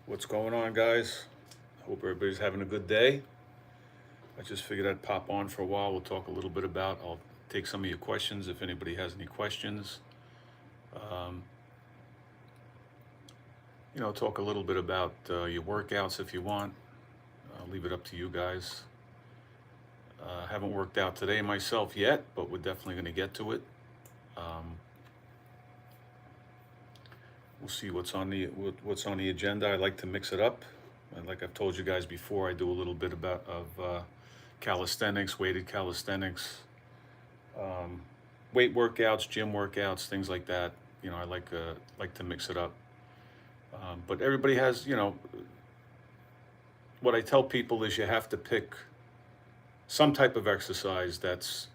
What's going on, guys? Hope everybody's having a good day. I just figured I'd pop on for a while. We'll talk a little bit about, I'll take some of your questions if anybody has any questions. Um, talk a little bit about your workouts if you want. I'll leave it up to you guys. Haven't worked out today myself yet, but we're definitely going to get to it. We'll see what's on the agenda. I like to mix it up. And like I've told you guys before, I do a little bit of calisthenics, weighted calisthenics, weight workouts, gym workouts, things like that. I like to mix it up. But everybody has, what I tell people is you have to pick some type of exercise that's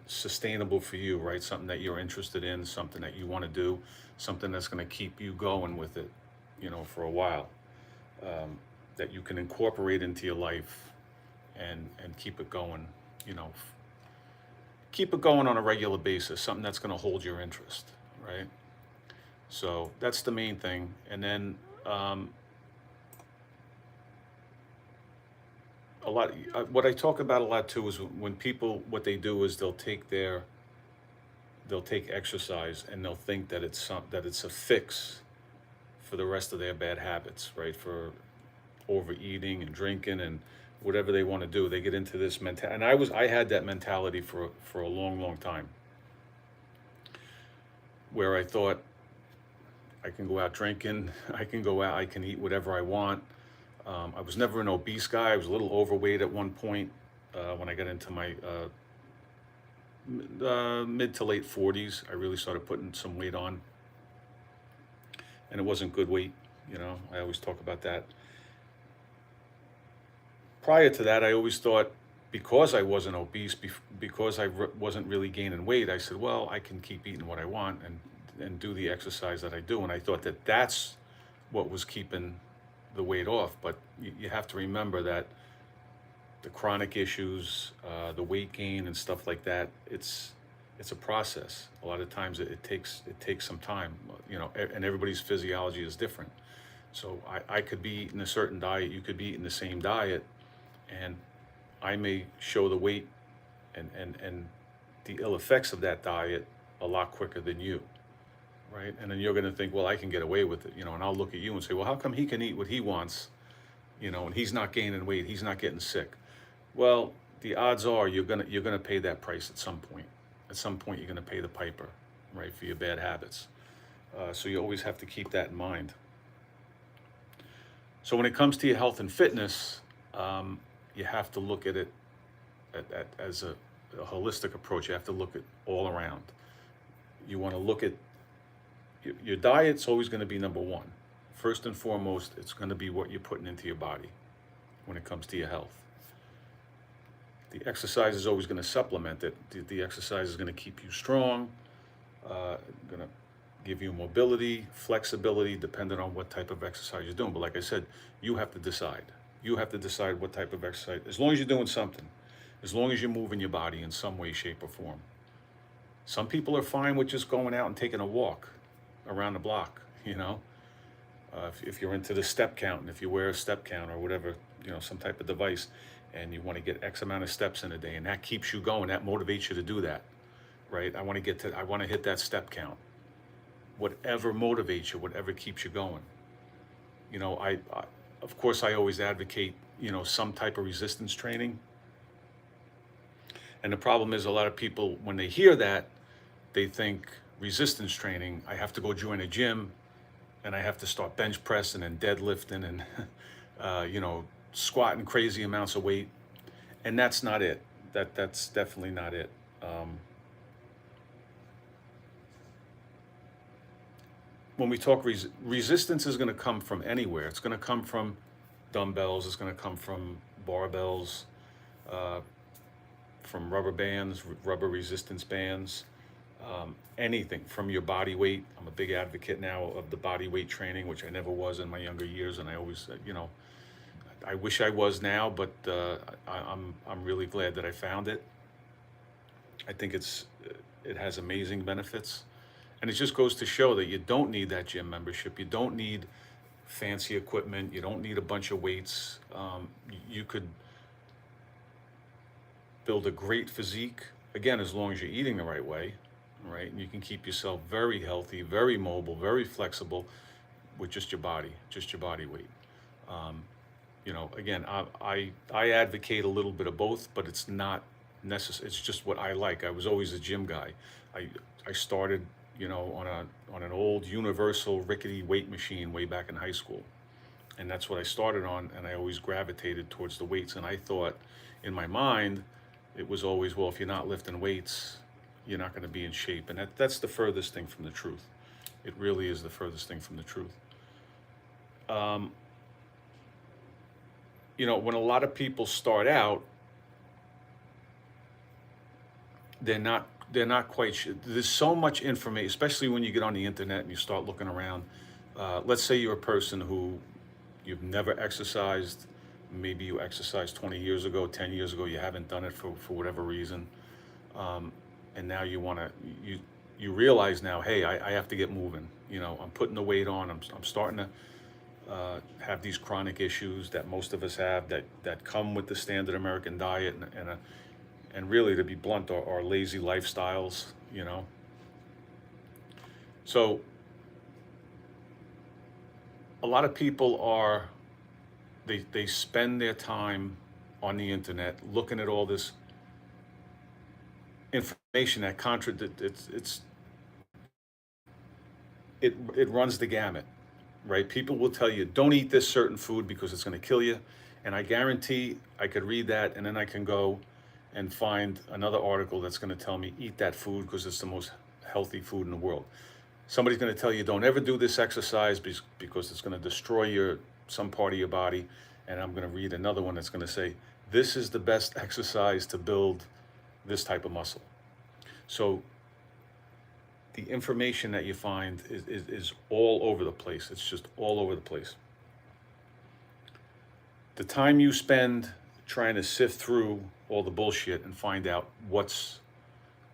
sustainable for you, right? Something that you're interested in, something that you want to do, something that's going to keep you going with it, for a while. That you can incorporate into your life and keep it going, keep it going on a regular basis, something that's going to hold your interest, right? So that's the main thing. And then what I talk about a lot too is when people, what they do is they'll take exercise and they'll think that it's a fix for the rest of their bad habits, right? For overeating and drinking and whatever they want to do. They get into this mentality, and I had that mentality for a long time, where I thought I can go out drinking, I can eat whatever I want. I was never an obese guy. I was a little overweight at one point when I got into my mid to late 40s. I really started putting some weight on, and it wasn't good weight. I always talk about that. Prior to that, I always thought, because I wasn't obese, because I wasn't really gaining weight, I said, well, I can keep eating what I want and do the exercise that I do. And I thought that that's what was keeping the weight off. But you have to remember that the chronic issues, the weight gain and stuff like that, it's a process. A lot of times it takes some time, and everybody's physiology is different. So I could be eating a certain diet, you could be eating the same diet, and I may show the weight and the ill effects of that diet a lot quicker than you, right? And then you're going to think, well, I can get away with it, and I'll look at you and say, well, how come he can eat what he wants, and he's not gaining weight, he's not getting sick? Well, the odds are you're gonna pay that price at some point. At some point, you're gonna pay the piper, right, for your bad habits. So you always have to keep that in mind. So when it comes to your health and fitness, you have to look at it as a holistic approach. You have to look at all around. You want to look at your diet's always going to be number one. First and foremost, it's going to be what you're putting into your body when it comes to your health. The exercise is always going to supplement it. The exercise is going to keep you strong, going to give you mobility, flexibility, depending on what type of exercise you're doing. But like I said, you have to decide. You have to decide what type of exercise, as long as you're doing something, as long as you're moving your body in some way, shape, or form. Some people are fine with just going out and taking a walk around the block, if you're into the step count, and if you wear a step count or whatever, some type of device, and you want to get X amount of steps in a day, and that keeps you going, that motivates you to do that, right? I want to hit that step count. Whatever motivates you, whatever keeps you going. I of course, I always advocate, some type of resistance training. And the problem is, a lot of people, when they hear that, they think resistance training, I have to go join a gym and I have to start bench pressing and deadlifting and, squatting crazy amounts of weight. And that's not it. That's definitely not it. When we talk resistance is going to come from anywhere. It's going to come from dumbbells. It's going to come from barbells, from rubber bands, rubber resistance bands, anything from your body weight. I'm a big advocate now of the body weight training, which I never was in my younger years, and I always, I wish I was now, but I'm really glad that I found it. I think it has amazing benefits. And it just goes to show that you don't need that gym membership. You don't need fancy equipment. You don't need a bunch of weights. You could build a great physique, again, as long as you're eating the right way, right? And you can keep yourself very healthy, very mobile, very flexible with just your body weight. Um, again, I advocate a little bit of both, but it's not necessary. It's just what I like. I was always a gym guy. I started, on an old universal rickety weight machine way back in high school, and that's what I started on. And I always gravitated towards the weights. And I thought, in my mind, it was always, well, if you're not lifting weights, you're not going to be in shape. And that's the furthest thing from the truth. It really is the furthest thing from the truth. When a lot of people start out, they're not quite sure. There's so much information, especially when you get on the internet and you start looking around. Let's say you're a person who you've never exercised. Maybe you exercised 20 years ago, 10 years ago, you haven't done it for whatever reason. And now you realize now, hey, I have to get moving. I'm putting the weight on. I'm starting to have these chronic issues that most of us have that come with the standard American diet and really, to be blunt, are lazy lifestyles, So a lot of people they spend their time on the internet looking at all this information that it runs the gamut, right? People will tell you, don't eat this certain food because it's going to kill you. And I guarantee I could read that and then I can go and find another article that's going to tell me, eat that food because it's the most healthy food in the world. Somebody's going to tell you, don't ever do this exercise because it's going to destroy some part of your body. And I'm going to read another one that's going to say, this is the best exercise to build this type of muscle. So the information that you find is all over the place. It's just all over the place. The time you spend trying to sift through all the bullshit and find out what's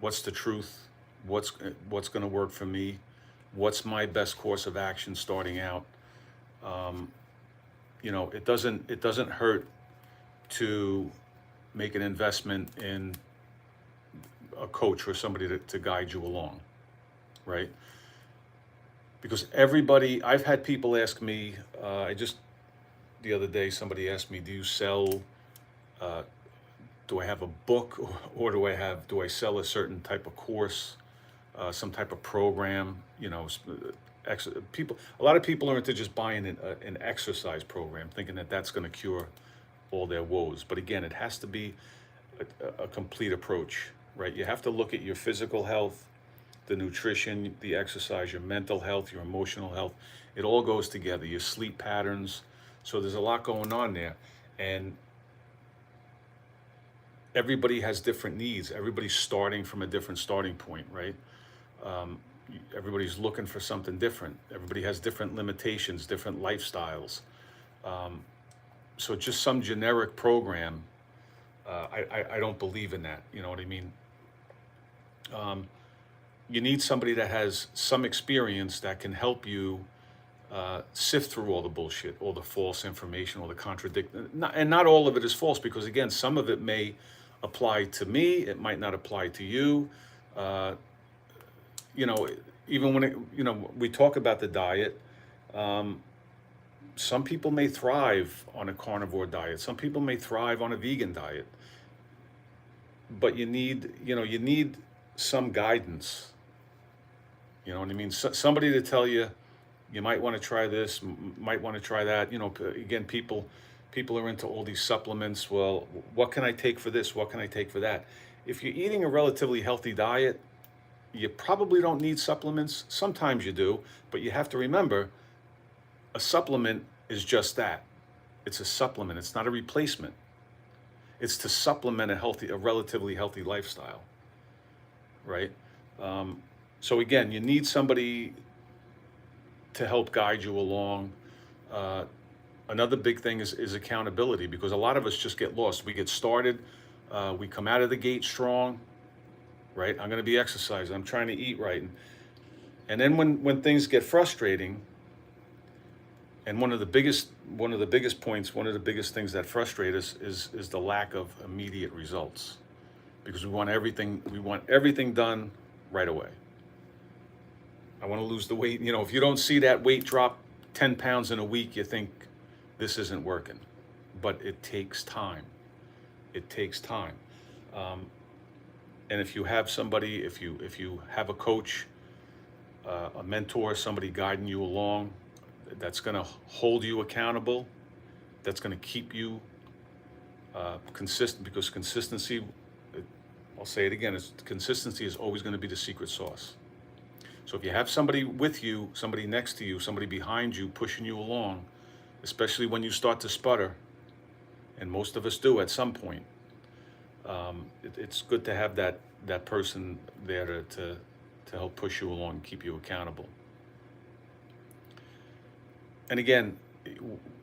the truth, what's going to work for me, what's my best course of action starting out. It doesn't hurt to make an investment in a coach or somebody to guide you along, right? Because I've had people ask me, the other day, somebody asked me, do you sell, do I have a book or do I sell a certain type of course, some type of program? A lot of people are into just buying an exercise program, thinking that that's going to cure all their woes. But again, it has to be a complete approach, right? You have to look at your physical health, the nutrition, the exercise, your mental health, your emotional health. It all goes together, your sleep patterns. So there's a lot going on there. And everybody has different needs. Everybody's starting from a different starting point, right? Everybody's looking for something different. Everybody has different limitations, different lifestyles. So just some generic program, I don't believe in that. You know what I mean? You need somebody that has some experience that can help you sift through all the bullshit, all the false information, all the and not all of it is false, because again, some of it may apply to me, it might not apply to you. Even when we talk about the diet, some people may thrive on a carnivore diet. Some people may thrive on a vegan diet. But you need some guidance. You know what I mean? Somebody to tell you, you might want to try this, might want to try that. Again, people are into all these supplements. Well, what can I take for this? What can I take for that? If you're eating a relatively healthy diet, you probably don't need supplements. Sometimes you do, but you have to remember, a supplement is just that. It's a supplement. It's not a replacement. It's to supplement a relatively healthy lifestyle, right? So again, you need somebody to help guide you along. Another big thing is accountability, because a lot of us just get lost. We get started, we come out of the gate strong, right? I'm going to be exercising. I'm trying to eat right. And then when things get frustrating, And one of the biggest points, one of the biggest things that frustrate us is the lack of immediate results, because we want everything done right away. I want to lose the weight. If you don't see that weight drop 10 pounds in a week, you think this isn't working. But it takes time. It takes time. And if you have somebody, if you have a coach, a mentor, somebody guiding you along, that's going to hold you accountable, that's going to keep you consistent, because consistency, I'll say it again, consistency is always going to be the secret sauce. So if you have somebody with you, somebody next to you, somebody behind you pushing you along, especially when you start to sputter, and most of us do at some point, it's good to have that person there to help push you along and keep you accountable. And again,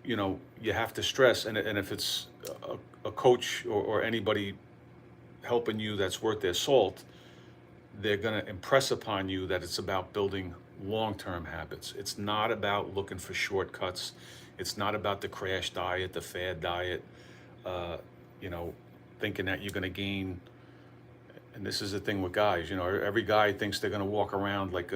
you have to stress, and if it's a coach or anybody helping you that's worth their salt, they're going to impress upon you that it's about building long-term habits. It's not about looking for shortcuts. It's not about the crash diet, the fad diet, thinking that you're going to gain. And this is the thing with guys, every guy thinks they're going to walk around like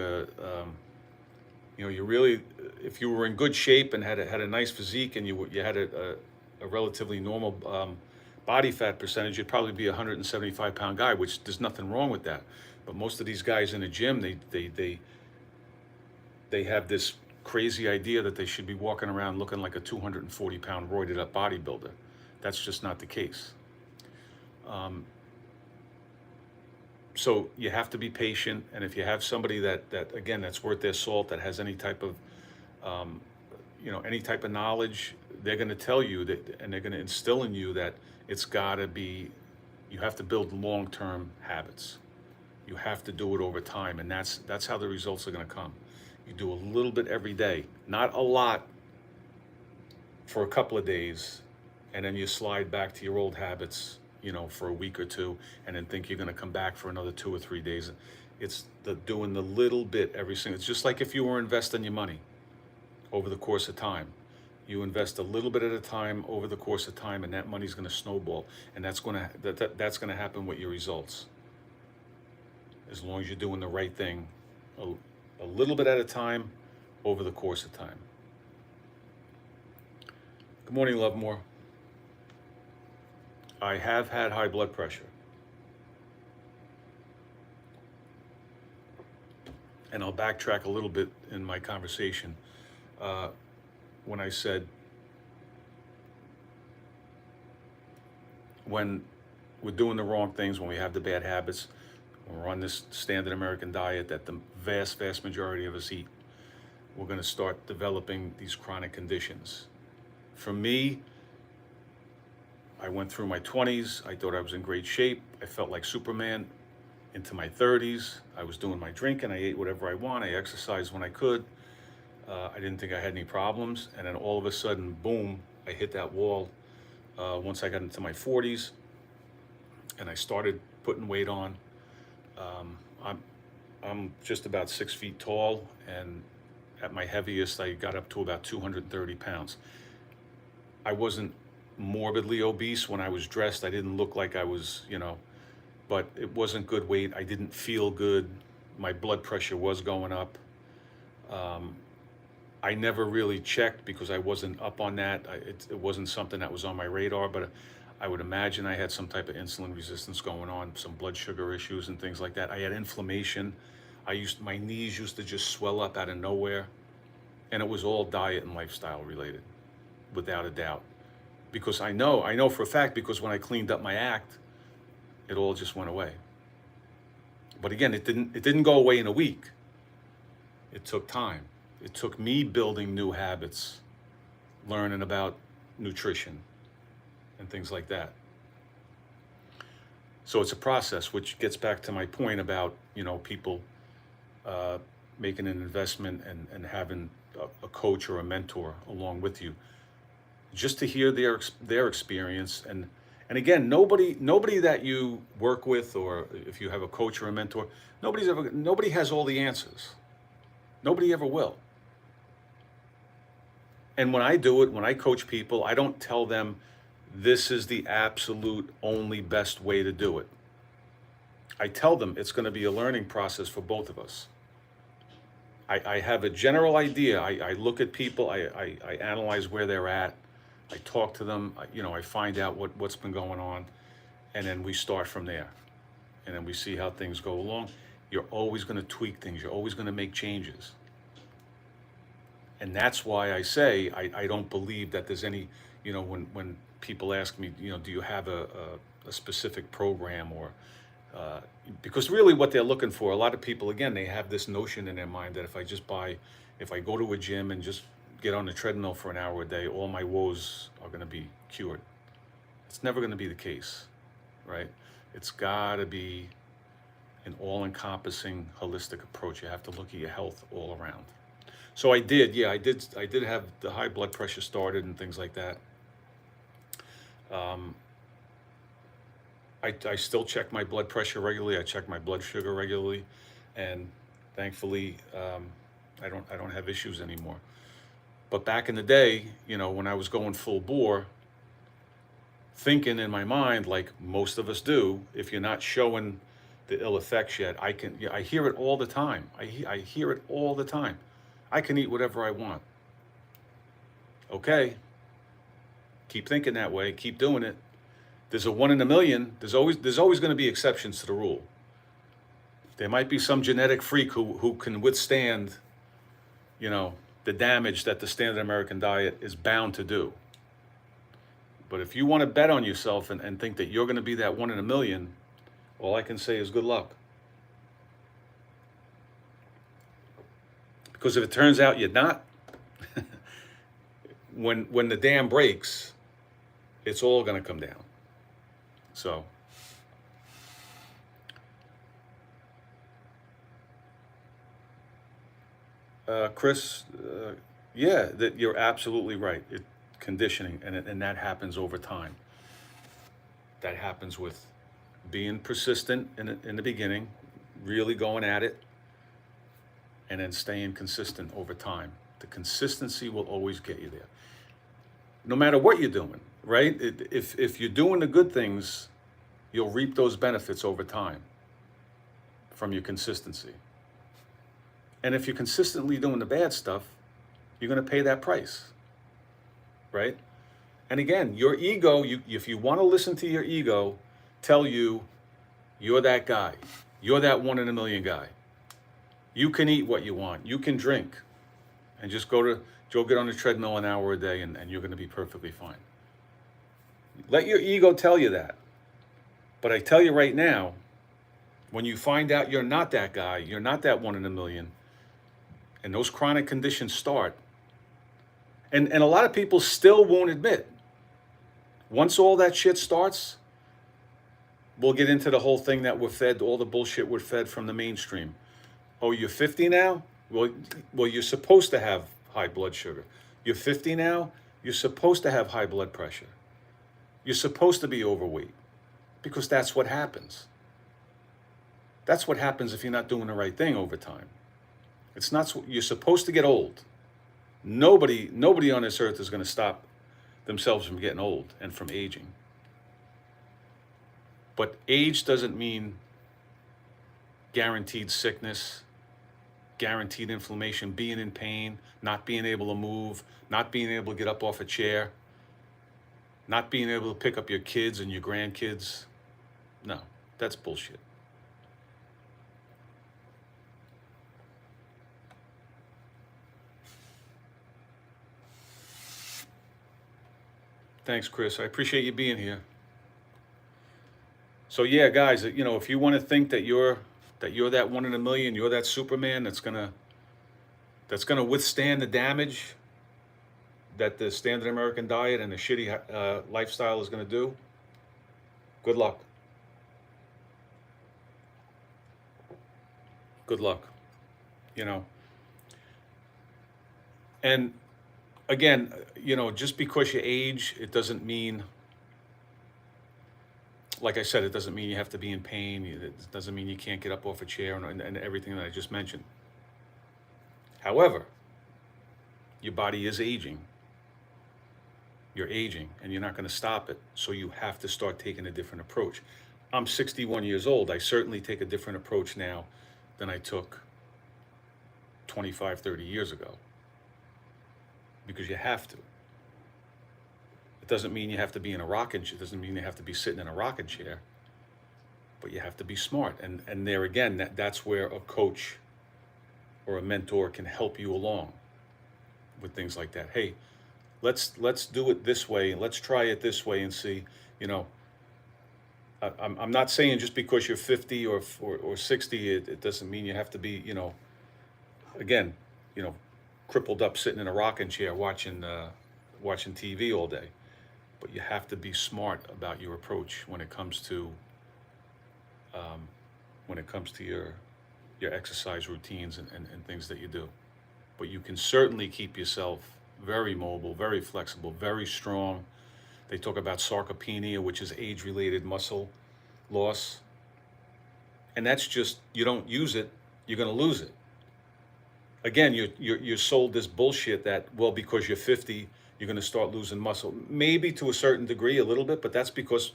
you really, if you were in good shape and had a nice physique, and you had a relatively normal body fat percentage, you'd probably be a 175-pound guy, which there's nothing wrong with that. But most of these guys in the gym, they have this crazy idea that they should be walking around looking like a 240-pound roided up bodybuilder. That's just not the case. So you have to be patient, and if you have somebody that again, that's worth their salt, that has any type of knowledge, they're going to tell you that, and they're going to instill in you that it's got to be, you have to build long-term habits. You have to do it over time, and that's how the results are going to come. You do a little bit every day, not a lot for a couple of days, and then you slide back to your old habits, for a week or two, and then think you're going to come back for another 2 or 3 days. It's doing the little bit every single. It's just like if you were investing your money over the course of time. You invest a little bit at a time over the course of time, and that money's going to snowball, and that's going to happen with your results. As long as you're doing the right thing, a little bit at a time, over the course of time. Good morning, Lovemore. I have had high blood pressure. And I'll backtrack a little bit in my conversation when I said, when we're doing the wrong things, when we have the bad habits, when we're on this standard American diet that the vast majority of us eat, we're going to start developing these chronic conditions. For me, I went through my 20s. I thought I was in great shape. I felt like Superman. Into my 30s, I was doing my drinking. I ate whatever I want. I exercised when I could. I didn't think I had any problems. And then all of a sudden, boom, I hit that wall once I got into my 40s. And I started putting weight on. I'm just about 6 feet tall. And at my heaviest, I got up to about 230 pounds. I wasn't morbidly obese when I was dressed. I didn't look like I was, but it wasn't good weight. I didn't feel good. My blood pressure was going up. I never really checked because I wasn't up on that. It wasn't something that was on my radar, but I would imagine I had some type of insulin resistance going on, some blood sugar issues and things like that. I had inflammation. My knees used to just swell up out of nowhere, and it was all diet and lifestyle related, without a doubt. Because I know for a fact, because when I cleaned up my act, it all just went away. But again, it didn't go away in a week. It took time. It took me building new habits, learning about nutrition and things like that. So it's a process, which gets back to my point about, people making an investment and having a coach or a mentor along with you, just to hear their experience. And again, nobody that you work with, or if you have a coach or a mentor, nobody has all the answers. Nobody ever will. And when I do it, when I coach people, I don't tell them this is the absolute only best way to do it. I tell them it's going to be a learning process for both of us. I have a general idea. I look at people, I analyze where they're at, I talk to them, I find out what's been going on, and then we start from there. And then we see how things go along. You're always going to tweak things, you're always going to make changes. And that's why I say I don't believe that there's any, when people ask me, do you have a specific program or, because really what they're looking for, a lot of people, again, they have this notion in their mind that if I go to a gym and just get on the treadmill for an hour a day, all my woes are going to be cured. It's never going to be the case, right? It's got to be an all-encompassing, holistic approach. You have to look at your health all around. So I did have the high blood pressure started and things like that. I still check my blood pressure regularly. I check my blood sugar regularly, and thankfully, I don't have issues anymore. But back in the day, when I was going full bore, thinking in my mind, like most of us do, if you're not showing the ill effects yet, I hear it all the time. I hear it all the time. I can eat whatever I want. Okay. Keep thinking that way. Keep doing it. There's a 1 in a million. There's always going to be exceptions to the rule. There might be some genetic freak who can withstand, the damage that the standard American diet is bound to do. But if you want to bet on yourself and think that you're going to be that 1 in a million, all I can say is good luck. Because if it turns out you're not, when the dam breaks, it's all going to come down. So, Chris, yeah, that you're absolutely right. Conditioning, and that happens over time. That happens with being persistent in the beginning, really going at it, and then staying consistent over time. The consistency will always get you there. No matter what you're doing, right? If you're doing the good things, you'll reap those benefits over time from your consistency. And if you're consistently doing the bad stuff, you're going to pay that price, right? And again, your ego, if you want to listen to your ego, tell you you're that guy. You're that 1 in a million guy. You can eat what you want. You can drink. And just go get on the treadmill an hour a day and you're going to be perfectly fine. Let your ego tell you that. But I tell you right now, when you find out you're not that guy, you're not that 1 in a million, and those chronic conditions start, and a lot of people still won't admit, once all that shit starts, we'll get into the whole thing that we're fed, all the bullshit we're fed from the mainstream. Oh, you're 50 now? Well, you're supposed to have high blood sugar. You're 50 now? You're supposed to have high blood pressure. You're supposed to be overweight, because that's what happens. That's what happens if you're not doing the right thing over time. It's not, you're supposed to get old. Nobody on this earth is going to stop themselves from getting old and from aging. But age doesn't mean guaranteed sickness, guaranteed inflammation, being in pain, not being able to move, not being able to get up off a chair, not being able to pick up your kids and your grandkids. No, that's bullshit. Thanks, Chris. I appreciate you being here. So yeah, guys, if you want to think that you're that 1 in a million, you're that Superman that's gonna withstand the damage that the standard American diet and the shitty lifestyle is gonna do, good luck. Good luck. And again, just because you age, it doesn't mean, like I said, it doesn't mean you have to be in pain. It doesn't mean you can't get up off a chair and everything that I just mentioned. However, your body is aging. You're aging and you're not going to stop it. So you have to start taking a different approach. I'm 61 years old. I certainly take a different approach now than I took 25, 30 years ago, because you have to. It doesn't mean you have to be in a rocking chair. It doesn't mean you have to be sitting in a rocking chair, but you have to be smart. And there again, that's where a coach or a mentor can help you along with things like that. Hey, let's do it this way, and let's try it this way and see. You know, I'm not saying just because you're 50 or 60, it doesn't mean you have to be, you know, again, you know, crippled up sitting in a rocking chair watching TV all day. But you have to be smart about your approach when it comes to your exercise routines and things that you do. But you can certainly keep yourself very mobile, very flexible, very strong. They talk about sarcopenia, which is age-related muscle loss. And that's just, you don't use it, you're going to lose it. Again, you're sold this bullshit that, well, because you're 50, you're going to start losing muscle. Maybe to a certain degree, a little bit, but that's because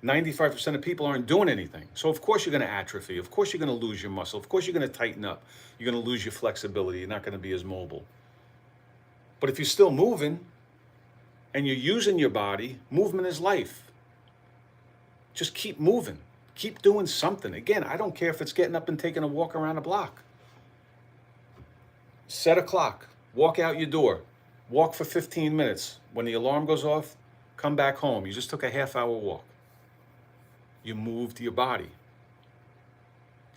95% of people aren't doing anything. So of course you're going to atrophy. Of course you're going to lose your muscle. Of course you're going to tighten up. You're going to lose your flexibility. You're not going to be as mobile. But if you're still moving and you're using your body, movement is life. Just keep moving. Keep doing something. Again, I don't care if it's getting up and taking a walk around the block. Set a clock. Walk out your door. Walk for 15 minutes. When the alarm goes off, come back home. You just took a half-hour walk. You moved your body.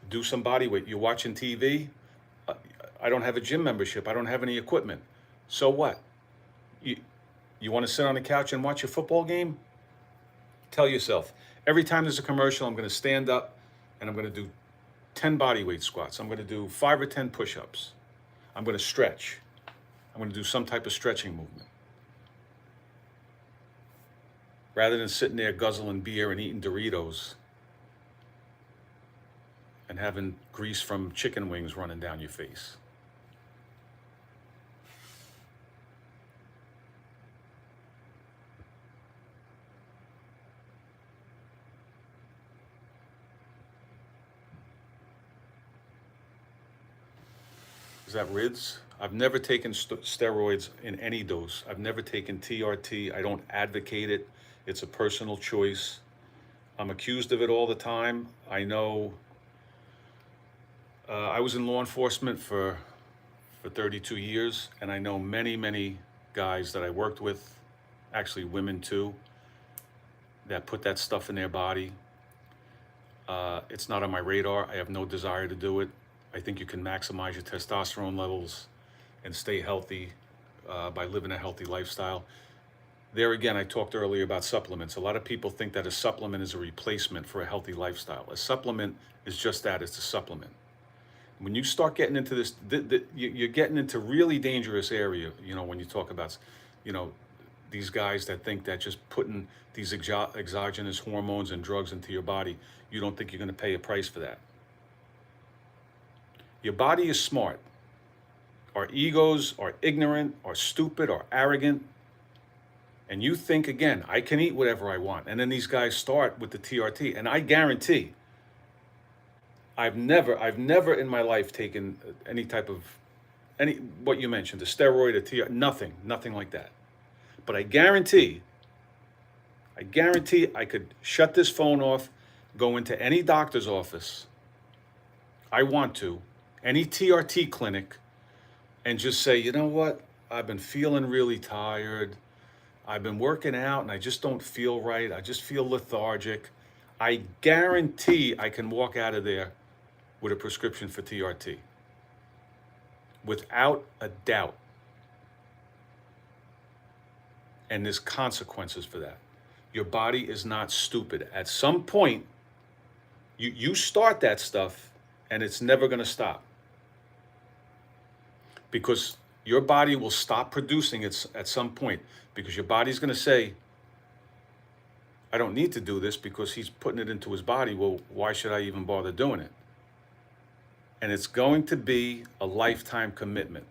Do some body weight. You're watching TV. I don't have a gym membership. I don't have any equipment. So what? You want to sit on the couch and watch a football game? Tell yourself, every time there's a commercial, I'm going to stand up and I'm going to do 10 body weight squats. I'm going to do 5 or 10 push-ups. I'm going to stretch. I'm going to do some type of stretching movement. Rather than sitting there guzzling beer and eating Doritos and having grease from chicken wings running down your face. Is that RIDS? I've never taken steroids in any dose. I've never taken TRT. I don't advocate it. It's a personal choice. I'm accused of it all the time. I know I was in law enforcement for 32 years, and I know many guys that I worked with, actually women too, that put that stuff in their body. It's not on my radar. I have no desire to do it. I think you can maximize your testosterone levels and stay healthy by living a healthy lifestyle. There again, I talked earlier about supplements. A lot of people think that a supplement is a replacement for a healthy lifestyle. A supplement is just that, it's a supplement. When you start getting into this, you're getting into really dangerous area, you know, when you talk about, you know, these guys that think that just putting these exogenous hormones and drugs into your body, you don't think you're going to pay a price for that. Your body is smart. Our egos are ignorant, or stupid, or arrogant. And you think, again, I can eat whatever I want. And then these guys start with the TRT. And I guarantee, I've never in my life taken any type of, what you mentioned, the steroid, a TRT, nothing like that. But I guarantee I could shut this phone off, go into any doctor's office I want to, any TRT clinic, and just say, you know what? I've been feeling really tired. I've been working out and I just don't feel right. I just feel lethargic. I guarantee I can walk out of there with a prescription for TRT. Without a doubt. And there's consequences for that. Your body is not stupid. At some point, you start that stuff and it's never going to stop. Because your body will stop producing it at some point, because your body's going to say, I don't need to do this because he's putting it into his body. Well, why should I even bother doing it? And it's going to be a lifetime commitment.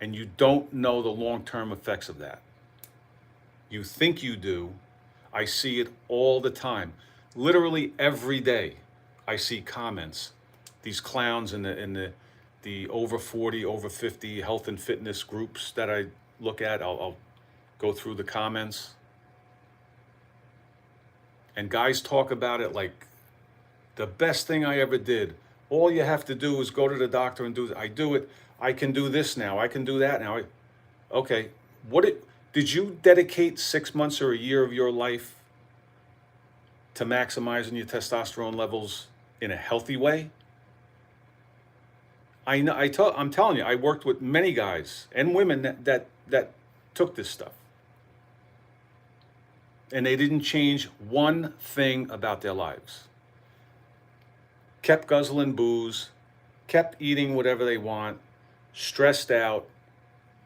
And you don't know the long-term effects of that. You think you do. I see it all the time. Literally every day I see comments. These clowns in the over 40, over 50 health and fitness groups that I look at, I'll go through the comments. And guys talk about it like the best thing I ever did. All you have to do is go to the doctor and do it. I do it. I can do this now. I can do that now. Okay. Did you dedicate 6 months or a year of your life to maximizing your testosterone levels in a healthy way? I'm telling you, I worked with many guys and women that took this stuff. And they didn't change one thing about their lives. Kept guzzling booze, kept eating whatever they want, stressed out,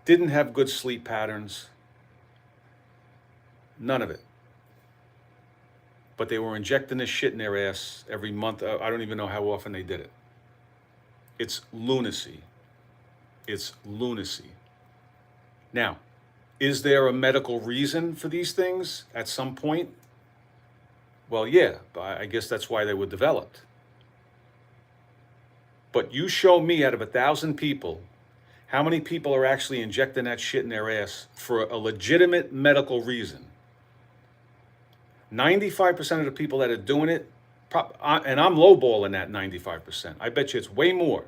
didn't have good sleep patterns. None of it. But they were injecting this shit in their ass every month. I don't even know how often they did it. It's lunacy. It's lunacy. Now, is there a medical reason for these things at some point? Well, yeah, I guess that's why they were developed. But you show me out of 1,000 people, how many people are actually injecting that shit in their ass for a legitimate medical reason? 95% of the people that are doing it, and I'm lowballing that 95%, I bet you it's way more,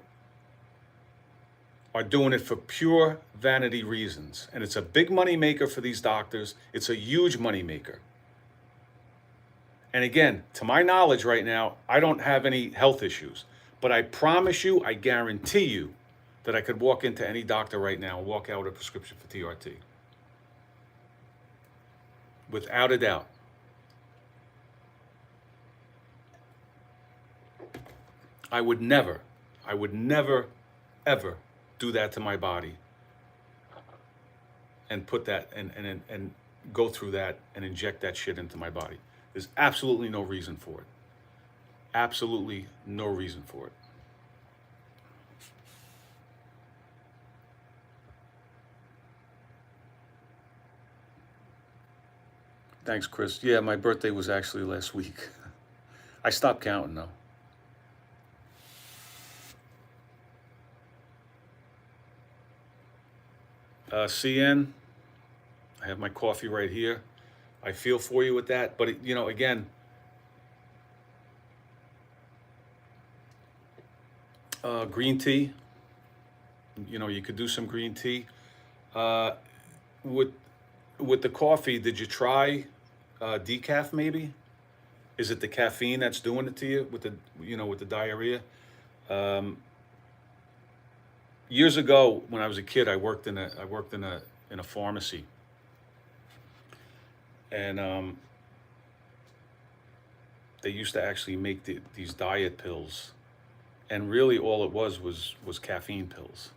are doing it for pure vanity reasons. And it's a big money maker for these doctors. It's a huge money maker. And again, to my knowledge right now, I don't have any health issues. But I promise you, I guarantee you, that I could walk into any doctor right now and walk out with a prescription for TRT. Without a doubt. I would never, ever do that to my body and put that and go through that and inject that shit into my body. There's absolutely no reason for it. Absolutely no reason for it. Thanks, Chris. Yeah, my birthday was actually last week. I stopped counting though. CN, I have my coffee right here. I feel for you with that, but you know, again, green tea, you know, you could do some green tea. With the coffee, did you try decaf maybe? Is it the caffeine that's doing it to you with the diarrhea? Years ago, when I was a kid, I worked in a pharmacy, and they used to actually make these diet pills, and really all it was caffeine pills.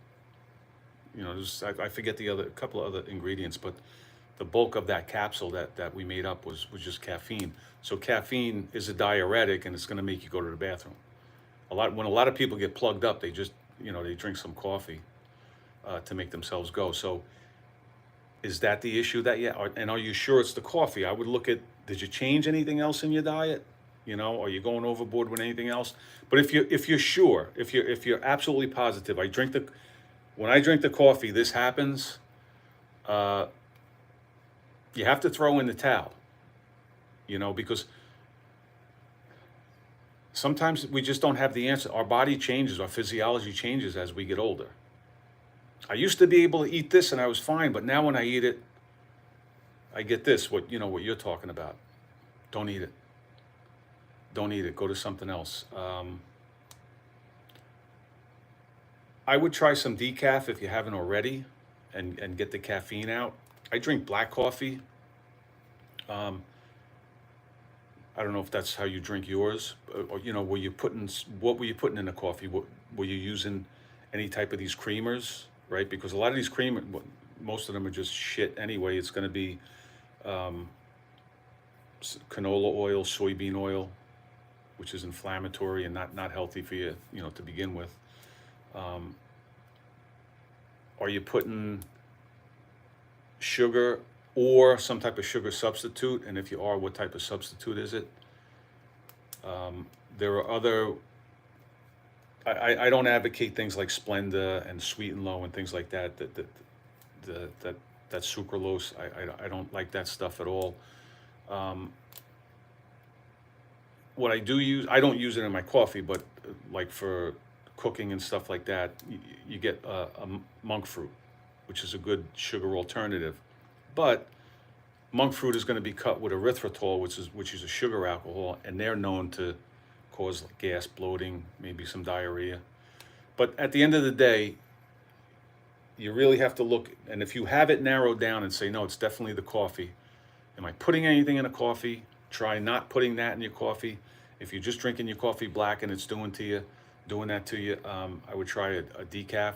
You know, I forget a couple of other ingredients, but the bulk of that capsule that we made up was just caffeine. So caffeine is a diuretic, and it's going to make you go to the bathroom. When a lot of people get plugged up, they just they drink some coffee to make themselves go. So is that the issue and are you sure it's the coffee? I would look at, did you change anything else in your diet? Are you going overboard with anything else? But if you're sure, if you're absolutely positive, when I drink the coffee, this happens, you have to throw in the towel, because sometimes we just don't have the answer. Our body changes, our physiology changes as we get older. I used to be able to eat this and I was fine, but now when I eat it, I get this, what you're talking about. Don't eat it. Don't eat it. Go to something else. I would try some decaf if you haven't already and get the caffeine out. I drink black coffee. I don't know if that's how you drink yours, or what were you putting in the coffee? Were you using any type of these creamers, right? Because a lot of these most of them are just shit anyway. It's going to be canola oil, soybean oil, which is inflammatory and not healthy for you, to begin with. Are you putting sugar or some type of sugar substitute. And if you are, what type of substitute is it? There are other, I don't advocate things like Splenda and Sweet and Low and things like that, that sucralose. I don't like that stuff at all. What I do use, I don't use it in my coffee, but like for cooking and stuff like that, you get a monk fruit, which is a good sugar alternative. But monk fruit is going to be cut with erythritol, which is a sugar alcohol, and they're known to cause gas, bloating, maybe some diarrhea. But at the end of the day, you really have to look, and if you have it narrowed down and say, no, it's definitely the coffee. Am I putting anything in a coffee? Try not putting that in your coffee. If you're just drinking your coffee black and it's doing that to you, I would try a decaf.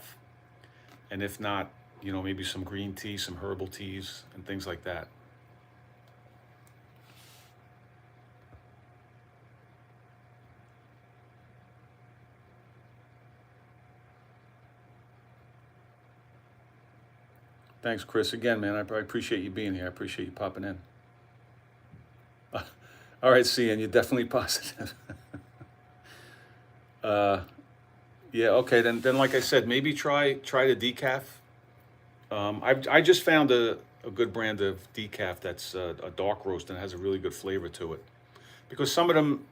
And if not, maybe some green tea, some herbal teas, and things like that. Thanks, Chris. Again, man, I appreciate you being here. I appreciate you popping in. All right, Cian, you're definitely positive. Yeah, okay, then like I said, maybe try the decaf. I just found a good brand of decaf that's a dark roast and has a really good flavor to it. Because some of them,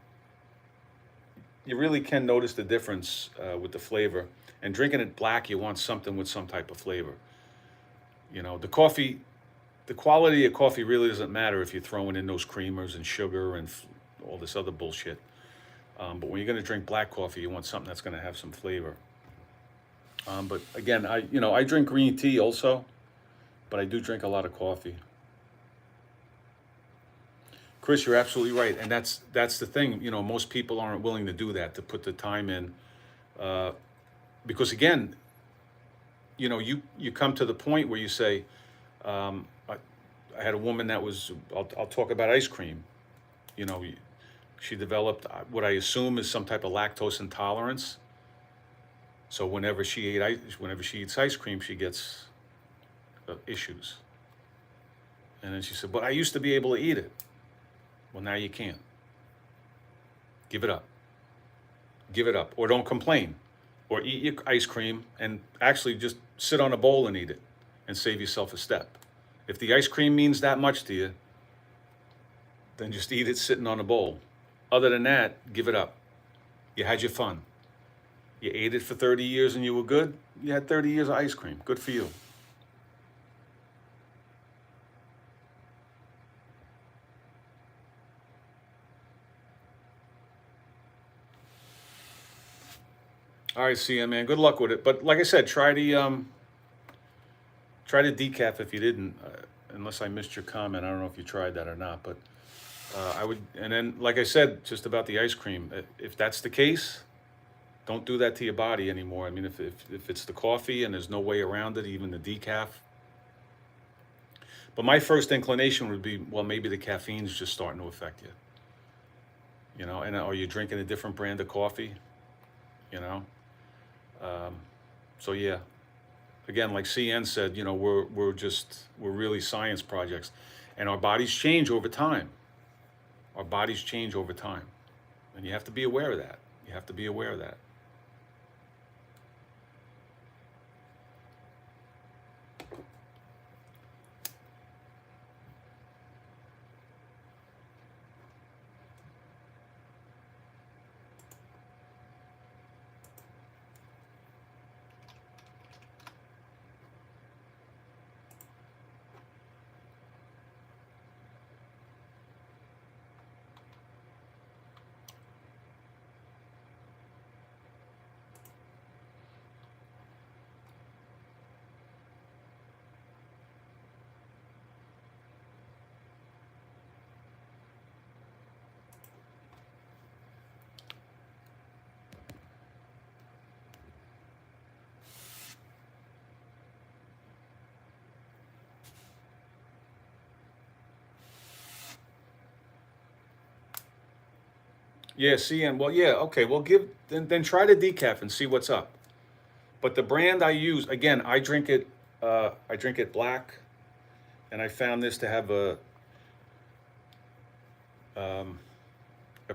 you really can notice the difference with the flavor. And drinking it black, you want something with some type of flavor. The coffee, the quality of coffee really doesn't matter if you're throwing in those creamers and sugar and all this other bullshit. But when you're going to drink black coffee, you want something that's going to have some flavor. But again, I drink green tea also, but I do drink a lot of coffee. Chris, you're absolutely right, and that's the thing. Most people aren't willing to do that, to put the time in, because again, you come to the point where you say, I had a woman that was, I'll talk about ice cream. She developed what I assume is some type of lactose intolerance. So whenever she eats ice cream, she gets issues. And then she said, "But I used to be able to eat it." Well, now you can't. Give it up. Give it up, or don't complain, or eat your ice cream and actually just sit on a bowl and eat it, and save yourself a step. If the ice cream means that much to you, then just eat it sitting on a bowl. Other than that, give it up. You had your fun. You ate it for 30 years and you were good. You had 30 years of ice cream. Good for you. All right, CM, man. Good luck with it. But like I said, try the decaf if you didn't. Unless I missed your comment, I don't know if you tried that or not. But I would. And then, like I said, just about the ice cream. If that's the case, don't do that to your body anymore. I mean, if it's the coffee and there's no way around it, even the decaf. But my first inclination would be, well, maybe the caffeine's just starting to affect you. And are you drinking a different brand of coffee? So yeah, again, like CN said, we're really science projects, and our bodies change over time. Our bodies change over time, and you have to be aware of that. You have to be aware of that. Yeah, CN. Well, yeah, okay. Well, then try the decaf and see what's up. But the brand I use, again, I drink it black, And I found this to have a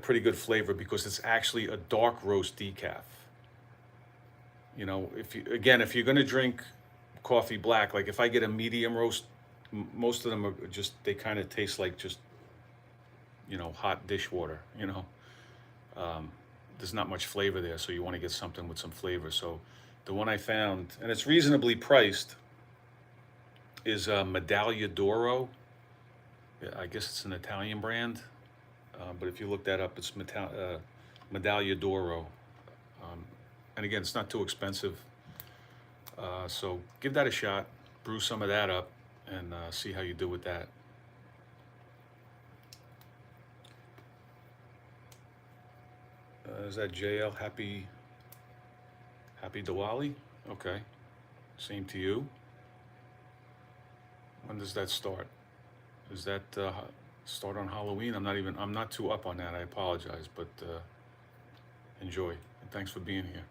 pretty good flavor because it's actually a dark roast decaf. You know, if you're going to drink coffee black, like if I get a medium roast, most of them are just, they kind of taste like just, you know, hot dishwater, you know. There's not much flavor there, so you want to get something with some flavor. So the one I found, and it's reasonably priced, is Medaglia d'Oro. Yeah, I guess it's an Italian brand, but if you look that up, it's Medaglia d'Oro. And again, it's not too expensive. So give that a shot, brew some of that up, and see how you do with that. Is that JL? Happy Diwali? Okay. Same to you. When does that start? Does that start on Halloween? I'm not too up on that. I apologize, but enjoy. And thanks for being here.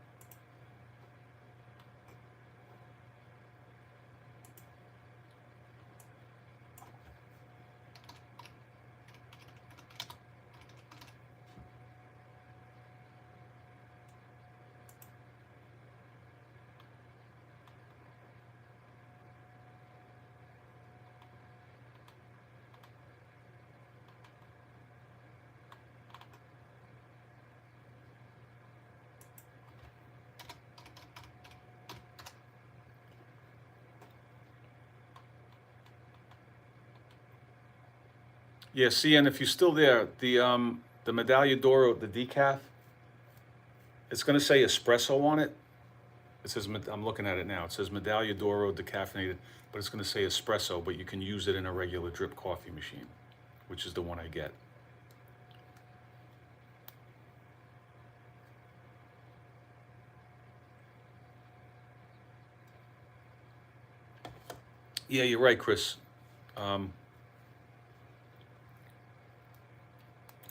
Yeah, see, and if you're still there, the Medaglia d'Oro, the decaf, it's going to say espresso on it. It says, I'm looking at it now. It says Medaglia d'Oro decaffeinated, but it's going to say espresso, but you can use it in a regular drip coffee machine, which is the one I get. Yeah, you're right, Chris.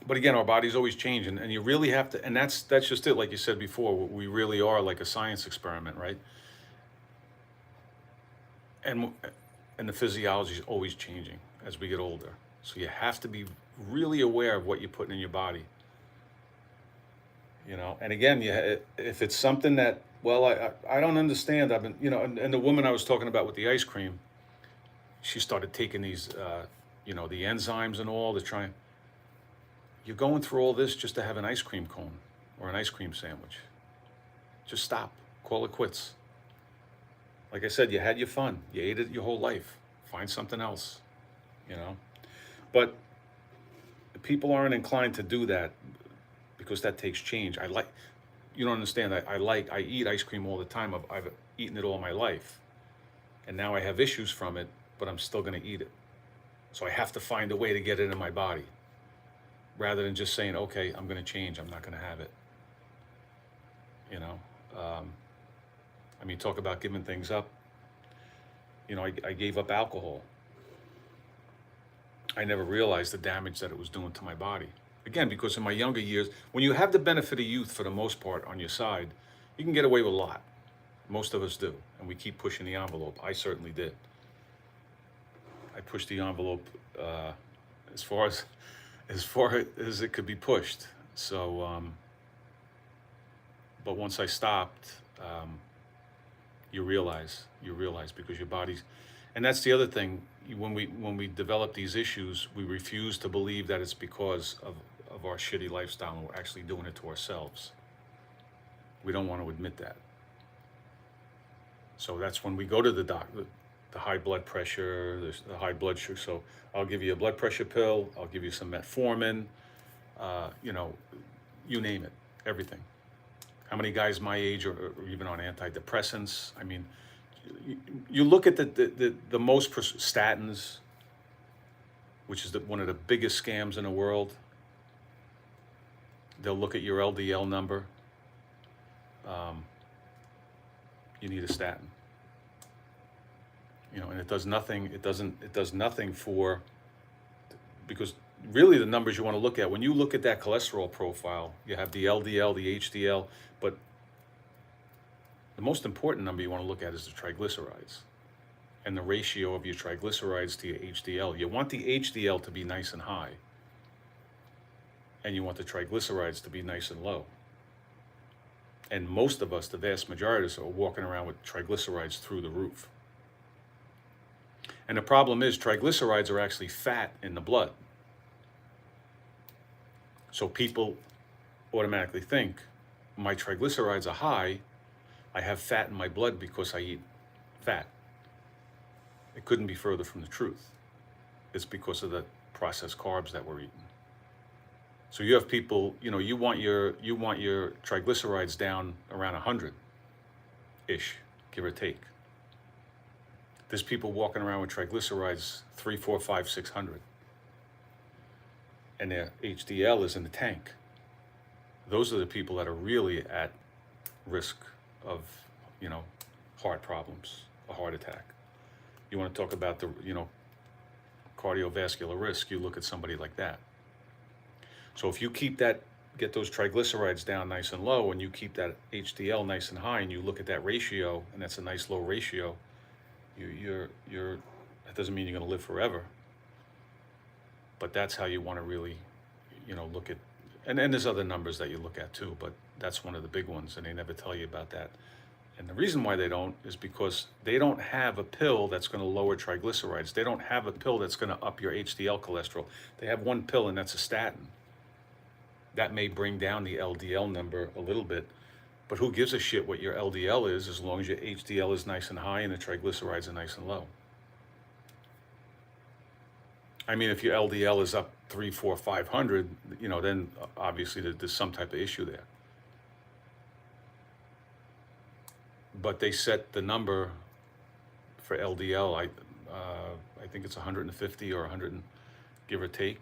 But again, our body's always changing, and you really have to, and that's just it. Like you said before, we really are like a science experiment, right? And the physiology is always changing as we get older. So you have to be really aware of what you're putting in your body. You know, and again, if it's something that, well, I don't understand. I've been, you know, and the woman I was talking about with the ice cream, she started taking these, you know, the enzymes and all to try. You're going through all this just to have an ice cream cone or an ice cream sandwich. Just stop. Call it quits. Like I said, you had your fun. You ate it your whole life. Find something else, you know. But people aren't inclined to do that because that takes change. You don't understand. I eat ice cream all the time. I've eaten it all my life. And now I have issues from it, but I'm still going to eat it. So I have to find a way to get it in my body, rather than just saying, okay, I'm going to change. I'm not going to have it. You know, I mean, talk about giving things up. You know, I gave up alcohol. I never realized the damage that it was doing to my body. Again, because in my younger years, when you have the benefit of youth for the most part on your side, you can get away with a lot. Most of us do. And we keep pushing the envelope. I certainly did. I pushed the envelope as far as it could be pushed. So, but once I stopped, you realize because your body's, and that's the other thing. When we develop these issues, we refuse to believe that it's because of our shitty lifestyle, and we're actually doing it to ourselves. We don't want to admit that. So that's when we go to the doctor. The high blood pressure, the high blood sugar. So I'll give you a blood pressure pill. I'll give you some metformin. You know, you name it, everything. How many guys my age are even on antidepressants? I mean, you look at the most statins, which is one of the biggest scams in the world. They'll look at your LDL number. You need a statin. You know, and it does nothing. It does nothing for, because really the numbers you want to look at, when you look at that cholesterol profile, you have the LDL, the HDL, but the most important number you want to look at is the triglycerides. and the ratio of your triglycerides to your HDL. You want the HDL to be nice and high, and you want the triglycerides to be nice and low. And most of us, the vast majority of us, are walking around with triglycerides through the roof. And the problem is triglycerides are actually fat in the blood. So people automatically think, my triglycerides are high, I have fat in my blood because I eat fat. It couldn't be further from the truth. It's because of the processed carbs that we're eating. So you have people, you want your triglycerides down around 100-ish, give or take. There's people walking around with triglycerides 300, 400, 500, 600. And their HDL is in the tank. Those are the people that are really at risk of, heart problems, a heart attack. You want to talk about the, cardiovascular risk, you look at somebody like that. So if you get those triglycerides down nice and low, and you keep that HDL nice and high, and you look at that ratio, and that's a nice low ratio, that doesn't mean you're going to live forever. But that's how you want to really, look at, and there's other numbers that you look at too, but that's one of the big ones, and they never tell you about that. And the reason why they don't is because they don't have a pill that's going to lower triglycerides. They don't have a pill that's going to up your HDL cholesterol. They have one pill, and that's a statin. That may bring down the LDL number a little bit, but who gives a shit what your LDL is as long as your HDL is nice and high and the triglycerides are nice and low. I mean, if your LDL is up 300, 400, 500, then obviously there's some type of issue there. But they set the number for LDL, I think it's 150 or 100, give or take.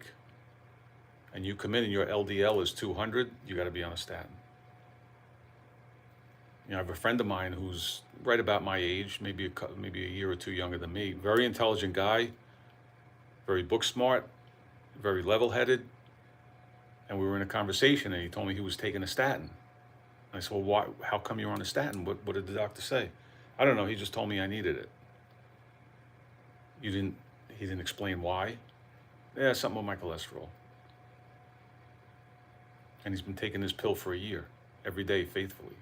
And you come in and your LDL is 200, you got to be on a statin. I have a friend of mine who's right about my age, maybe a year or two younger than me. Very intelligent guy, very book smart, very level-headed. And we were in a conversation, and he told me he was taking a statin. I said, well, why? How come you're on a statin? What did the doctor say? I don't know. He just told me I needed it. He didn't explain why. Yeah, something with my cholesterol. And he's been taking this pill for a year, every day, faithfully.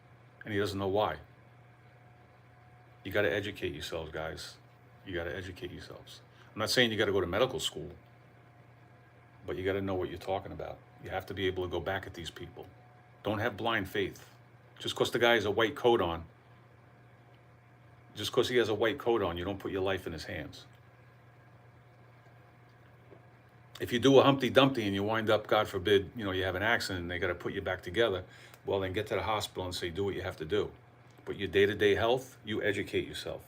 And he doesn't know why. You got to educate yourselves, guys. You got to educate yourselves. I'm not saying you got to go to medical school, but you got to know what you're talking about. You have to be able to go back at these people. Don't have blind faith. Just because the guy has a white coat on, you don't put your life in his hands. If you do a Humpty Dumpty and you wind up, God forbid, you have an accident and they got to put you back together, well, then get to the hospital and say, do what you have to do. But your day-to-day health, you educate yourself.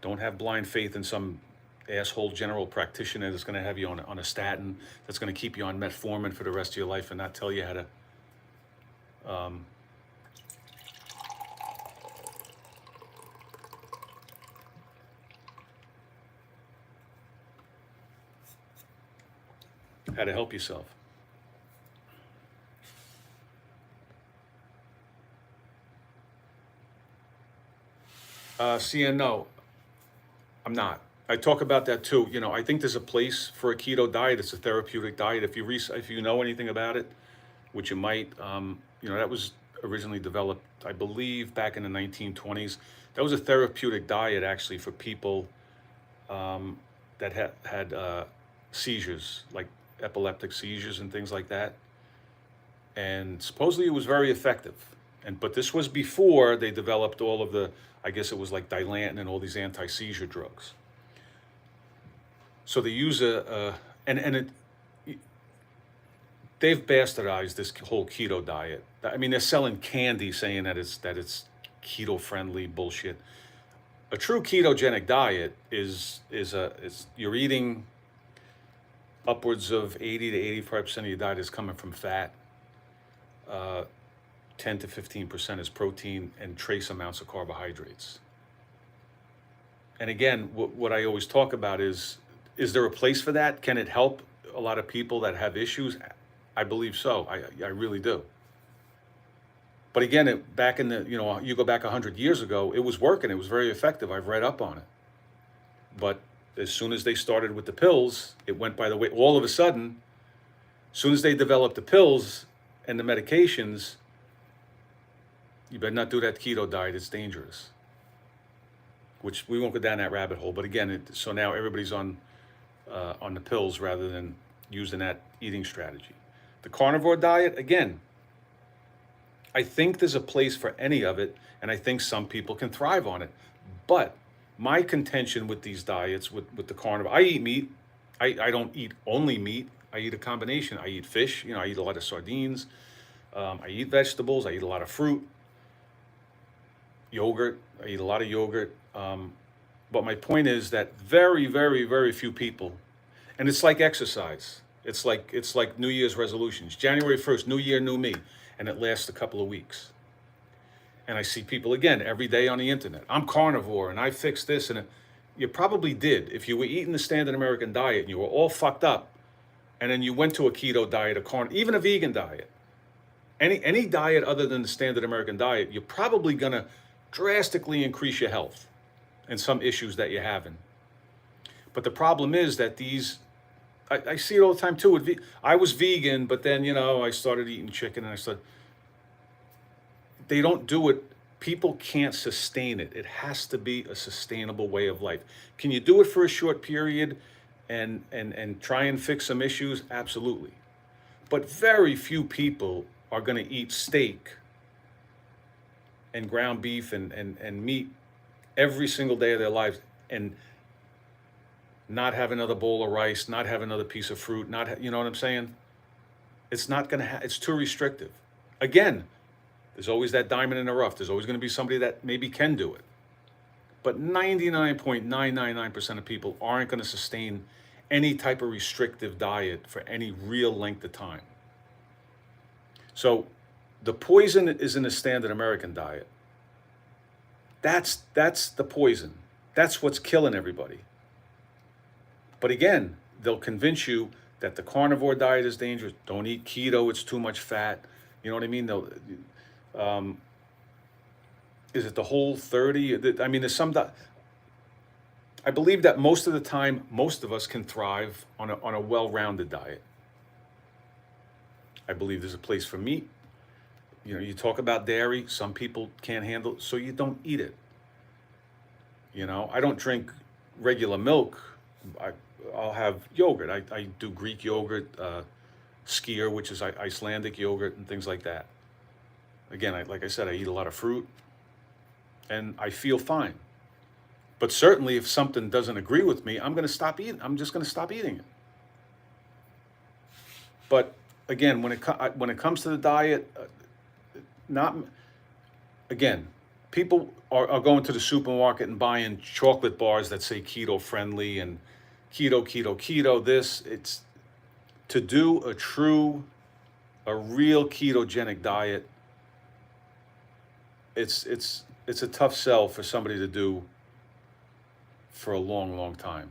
Don't have blind faith in some asshole general practitioner that's going to have you on a statin, that's going to keep you on metformin for the rest of your life and not tell you how to help yourself. CN, no, I'm not. I talk about that too. I think there's a place for a keto diet. It's a therapeutic diet. If you know anything about it, which you might, that was originally developed, I believe, back in the 1920s. That was a therapeutic diet actually for people that had seizures, like epileptic seizures and things like that. And supposedly it was very effective. But this was before they developed all of the, I guess it was like Dilantin and all these anti-seizure drugs. So they use they've bastardized this whole keto diet. I mean, they're selling candy saying that it's keto-friendly bullshit. A true ketogenic diet is you're eating upwards of 80 to 85% of your diet is coming from fat. 10 to 15% is protein and trace amounts of carbohydrates. And again, what I always talk about is there a place for that? Can it help a lot of people that have issues? I believe so. I really do. But again, back in the, you go back 100 years ago, it was working. It was very effective. I've read up on it. But as soon as they started with the pills, it went by the way. All of a sudden, as soon as they developed the pills and the medications, you better not do that keto diet. It's dangerous. Which we won't go down that rabbit hole. But again, so now everybody's on the pills rather than using that eating strategy. The carnivore diet, again, I think there's a place for any of it, and I think some people can thrive on it. But my contention with these diets, with the carnivore, I eat meat. I don't eat only meat. I eat a combination. I eat fish. I eat a lot of sardines. I eat vegetables. I eat a lot of fruit. Yogurt. I eat a lot of yogurt. But my point is that very, very, very few people, and it's like exercise. It's like New Year's resolutions. January 1st, new year, new me. And it lasts a couple of weeks. And I see people, again, every day on the internet. I'm carnivore and I fixed this. And you probably did. If you were eating the standard American diet and you were all fucked up, and then you went to a keto diet, even a vegan diet, any diet other than the standard American diet, you're probably going to drastically increase your health and some issues that you're having. But the problem is that I see it all the time too. I was vegan, but then, I started eating chicken and they don't do it. People can't sustain it. It has to be a sustainable way of life. Can you do it for a short period and try and fix some issues? Absolutely. But very few people are going to eat steak and ground beef and meat every single day of their lives and not have another bowl of rice, not have another piece of fruit, you know what I'm saying? It's not going to it's too restrictive. Again, there's always that diamond in the rough. There's always going to be somebody that maybe can do it. But 99.999% of people aren't going to sustain any type of restrictive diet for any real length of time. So the poison is in the standard American diet. That's the poison. That's what's killing everybody. But again, they'll convince you that the carnivore diet is dangerous. Don't eat keto, it's too much fat. You know what I mean? Is it the Whole 30? I mean, there's some. I believe that most of the time, most of us can thrive on a well-rounded diet. I believe there's a place for meat. You talk about dairy. Some people can't handle it, so you don't eat it. I don't drink regular milk. I'll have yogurt. I do Greek yogurt, skyr, which is Icelandic yogurt, and things like that. Again, like I said, I eat a lot of fruit, and I feel fine. But certainly, if something doesn't agree with me, I'm going to stop eating. I'm just going to stop eating it. But again, when it comes to the diet, people are going to the supermarket and buying chocolate bars that say keto friendly and keto, this. It's to do a real ketogenic diet. It's a tough sell for somebody to do for a long, long time.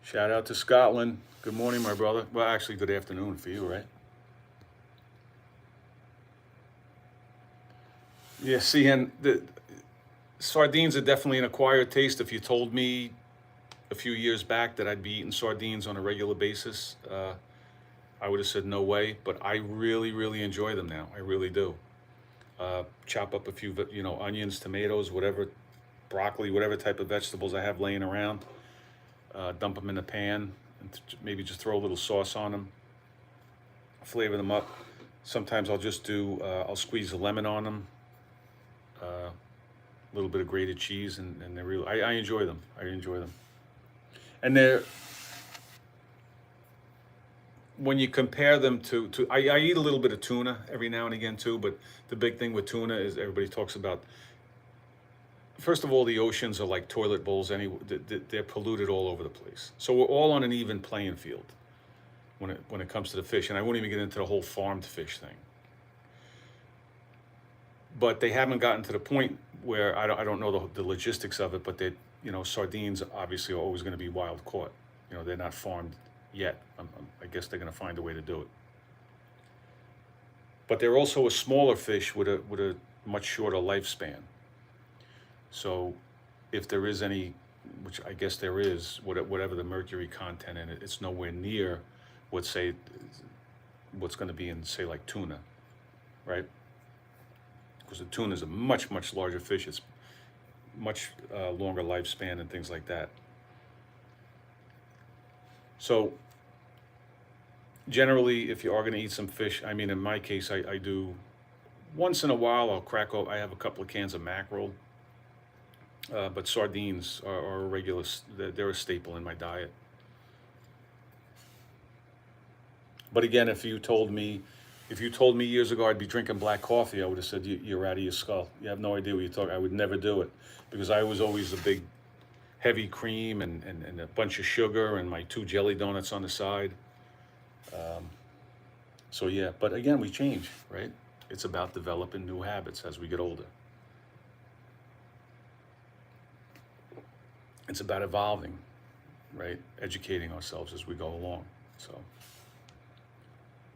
Shout out to Scotland. Good morning, my brother. Well, actually, good afternoon for you, right? Yeah, see, and the sardines are definitely an acquired taste. If you told me a few years back that I'd be eating sardines on a regular basis, I would have said no way. But I really, really enjoy them now. I really do. Chop up a few, onions, tomatoes, whatever, broccoli, whatever type of vegetables I have laying around. Dump them in a pan, and maybe just throw a little sauce on them. Flavor them up. Sometimes I'll just I'll squeeze a lemon on them. A little bit of grated cheese, and they're really, I enjoy them. I enjoy them. And when you compare them to I eat a little bit of tuna every now and again too, but the big thing with tuna is everybody talks about, first of all, the oceans are like toilet bowls anyway. They're polluted all over the place. So we're all on an even playing field when it comes to the fish. And I won't even get into the whole farmed fish thing. but they haven't gotten to the point where I don't know the logistics of it, but they, sardines obviously are always going to be wild caught. They're not farmed yet. I guess they're going to find a way to do it. But they're also a smaller fish with a much shorter lifespan. So if there is any, which I guess there is, whatever the mercury content in it, it's nowhere near what's going to be in, say, like tuna, right? Because the tuna is a much, much larger fish. It's much longer lifespan and things like that. So generally, if you are going to eat some fish, I mean, in my case, I do, once in a while, I have a couple of cans of mackerel. But sardines are a regular, they're a staple in my diet. But again, if you told me years ago I'd be drinking black coffee, I would have said, you're out of your skull. You have no idea what you're talking. I would never do it, because I was always a big heavy cream and a bunch of sugar and my 2 jelly donuts on the side. So yeah, but again, we change, right? It's about developing new habits as we get older. It's about evolving, right? Educating ourselves as we go along. So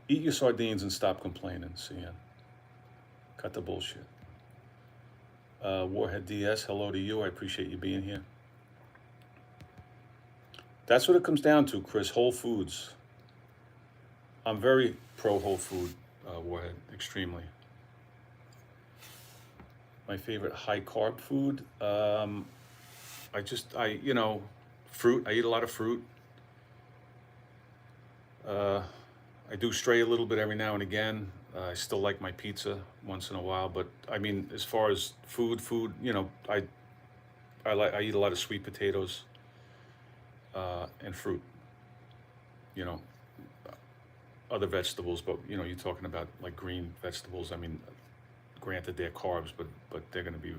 eat your sardines and stop complaining, CN. Cut the bullshit. Warhead DS, hello to you. I appreciate you being here. That's what it comes down to, Chris. Whole foods. I'm very pro whole food, Warhead, extremely. My favorite high carb food, fruit. I eat a lot of fruit. I do stray a little bit every now and again. I still like my pizza once in a while, but I mean, as far as food, I eat a lot of sweet potatoes and fruit. Other vegetables, but you're talking about like green vegetables. I mean, granted they're carbs, but they're going to be,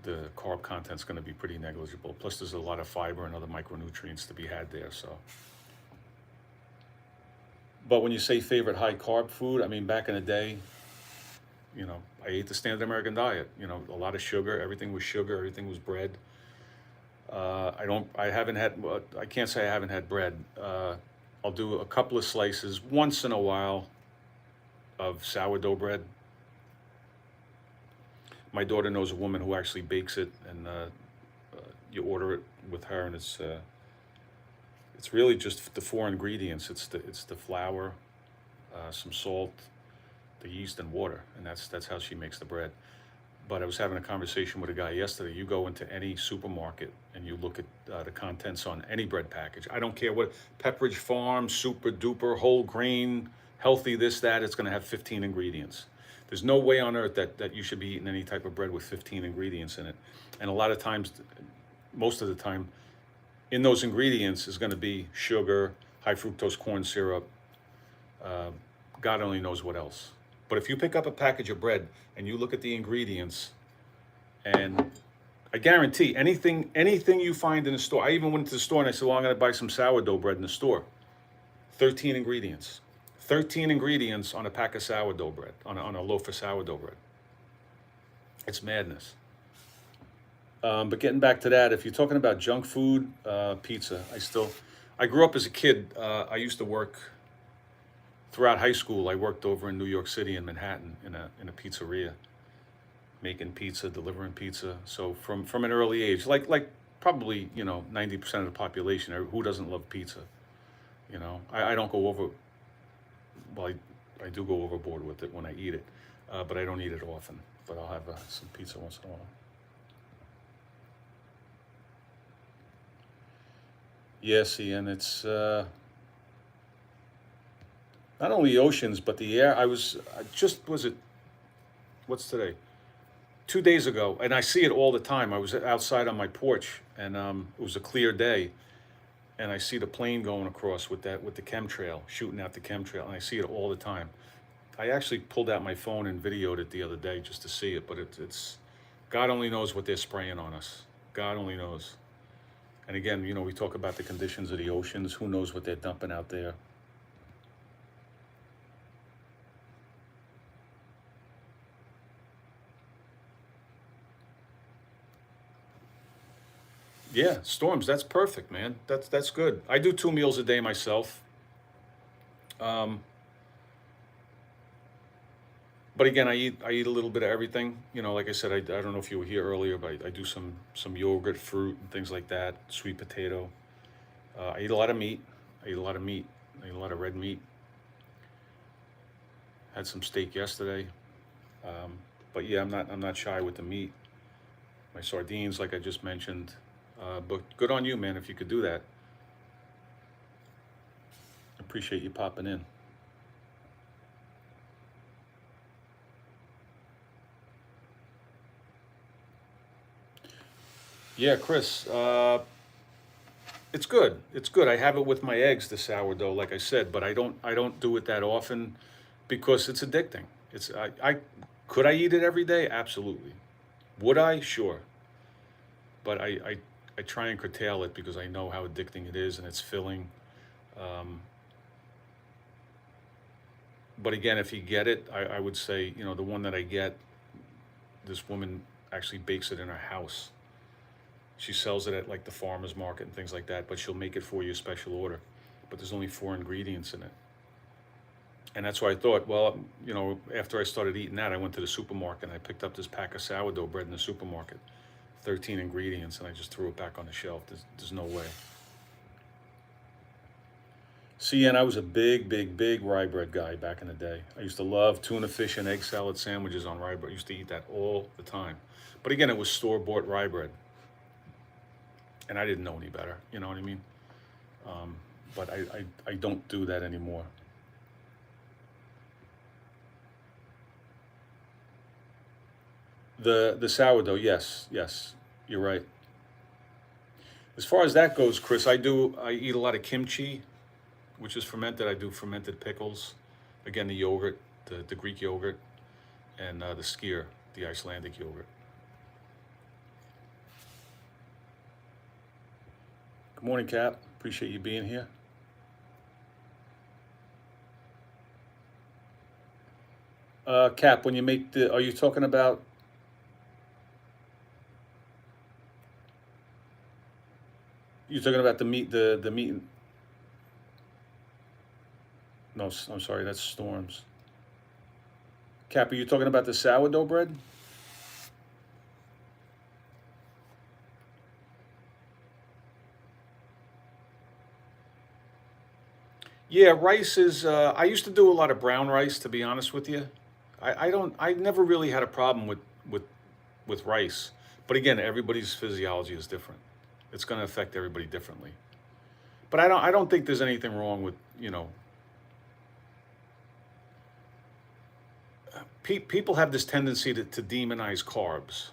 the carb content's going to be pretty negligible. Plus there's a lot of fiber and other micronutrients to be had there. So, but when you say favorite high carb food, I mean, back in the day, I ate the standard American diet, a lot of sugar, everything was bread. I can't say I haven't had bread. I'll do a couple of slices once in a while of sourdough bread. My daughter knows a woman who actually bakes it, and you order it with her, and it's really just the 4 ingredients. It's the flour, some salt, the yeast, and water, and that's how she makes the bread. But I was having a conversation with a guy yesterday. You go into any supermarket and you look at the contents on any bread package. I don't care what, Pepperidge Farm, Super Duper, whole grain, healthy, this, that, it's going to have 15 ingredients. There's no way on earth that you should be eating any type of bread with 15 ingredients in it. And a lot of times, most of the time, in those ingredients is going to be sugar, high fructose corn syrup, God only knows what else. But if you pick up a package of bread and you look at the ingredients, and I guarantee anything you find in the store, I even went to the store and I said, well, I'm going to buy some sourdough bread in the store. 13 ingredients. 13 ingredients on a pack of sourdough bread, on a loaf of sourdough bread. It's madness. But getting back to that, if you're talking about junk food, pizza, I grew up as a kid. I used to work throughout high school. I worked over in New York City in Manhattan in a pizzeria, making pizza, delivering pizza. So from an early age, like probably 90% of the population, who doesn't love pizza? I don't go over. Well, I do go overboard with it when I eat it, but I don't eat it often. But I'll have some pizza once in a while. Yes, Ian, it's not only oceans, but the air. What's today? 2 days ago, and I see it all the time. I was outside on my porch, and it was a clear day, and I see the plane going across with the chemtrail, shooting out the chemtrail, and I see it all the time. I actually pulled out my phone and videoed it the other day just to see it, but it's God only knows what they're spraying on us. God only knows. And again, we talk about the conditions of the oceans. Who knows what they're dumping out there? Yeah, storms. That's perfect, man. That's good. I do 2 meals a day myself. Um, but again, I eat a little bit of everything. You know, like I said, I don't know if you were here earlier, but I do some yogurt, fruit, and things like that. Sweet potato. I eat a lot of meat. I eat a lot of meat. I eat a lot of red meat. Had some steak yesterday. Um, but yeah, I'm not shy with the meat. My sardines, like I just mentioned. But good on you, man, if you could do that. Appreciate you popping in. Yeah, Chris. It's good. It's good. I have it with my eggs, the sourdough, like I said, but I don't do it that often because it's addicting. I could I eat it every day? Absolutely. Would I? Sure. But I try and curtail it because I know how addicting it is and it's filling. Um, but again, if you get it, I would say, the one that I get, this woman actually bakes it in her house. She sells it at like the farmer's market and things like that, but she'll make it for you special order. But there's only 4 ingredients in it. And that's why I thought, well, after I started eating that, I went to the supermarket and I picked up this pack of sourdough bread in the supermarket. 13 ingredients, and I just threw it back on the shelf. There's no way. See, and I was a big, big, big rye bread guy back in the day. I used to love tuna fish and egg salad sandwiches on rye bread. I used to eat that all the time. But again, it was store-bought rye bread. And I didn't know any better, you know what I mean? Um, but I don't do that anymore. The sourdough, yes, yes, you're right. As far as that goes, Chris, I eat a lot of kimchi, which is fermented. I do fermented pickles. Again, the yogurt, the Greek yogurt, and the skyr, the Icelandic yogurt. Good morning, Cap. Appreciate you being here. Cap, when you make are you talking about, the meat, the meat, no, I'm sorry, that's Storms. Cap, are you talking about the sourdough bread? Yeah, rice is, I used to do a lot of brown rice, to be honest with you. I never really had a problem with, with rice. But again, everybody's physiology is different. It's going to affect everybody differently. But I don't think there's anything wrong with, people have this tendency to demonize carbs.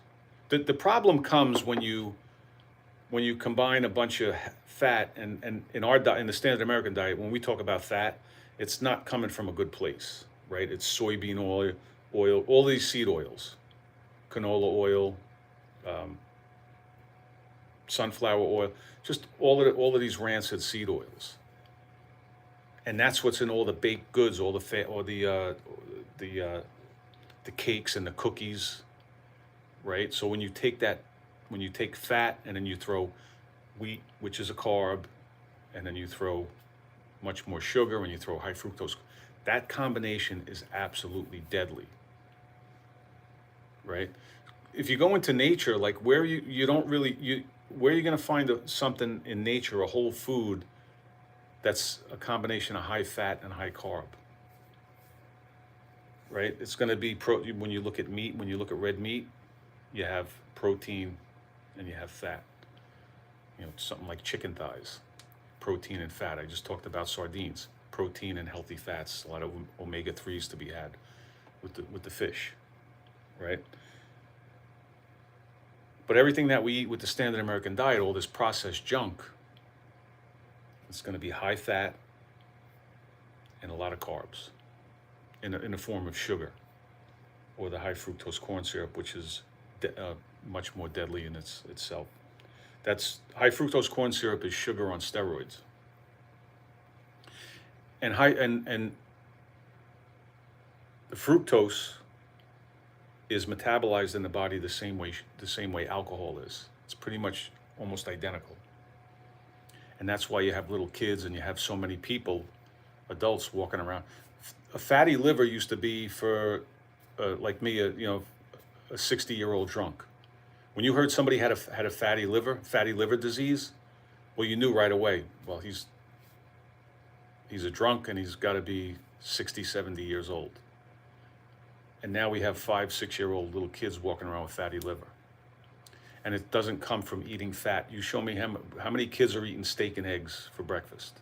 The problem comes when you combine a bunch of fat, and in our diet, in the standard American diet, when we talk about fat, it's not coming from a good place, right? It's soybean oil, all these seed oils, canola oil, um, sunflower oil, just all of these rancid seed oils, and that's what's in all the baked goods, all the fat, or the the cakes and the cookies, right? So when you take fat and then you throw wheat, which is a carb, and then you throw much more sugar, and you throw high fructose, that combination is absolutely deadly, right? If you go into nature, like where you don't really you where you're going to find something in nature, a whole food that's a combination of high fat and high carb, right? It's going to be when you look at meat, when you look at red meat, you have protein and you have fat. Something like chicken thighs, protein and fat. I just talked about sardines, protein and healthy fats, a lot of omega 3s to be had with the fish, right? But everything that we eat with the standard American diet, all this processed junk, it's going to be high fat and a lot of carbs in the form of sugar or the high fructose corn syrup, which is much more deadly in itself. That's high fructose corn syrup is sugar on steroids. And the fructose is metabolized in the body the same way alcohol is. It's pretty much almost identical. And that's why you have little kids and you have so many people, adults walking around. A fatty liver used to be for, like me, a 60-year-old drunk. When you heard somebody had a fatty liver disease, well, you knew right away, well, he's a drunk and he's got to be 60, 70 years old. And now we have 5, 6-year-old little kids walking around with fatty liver. And it doesn't come from eating fat. You show me how many kids are eating steak and eggs for breakfast.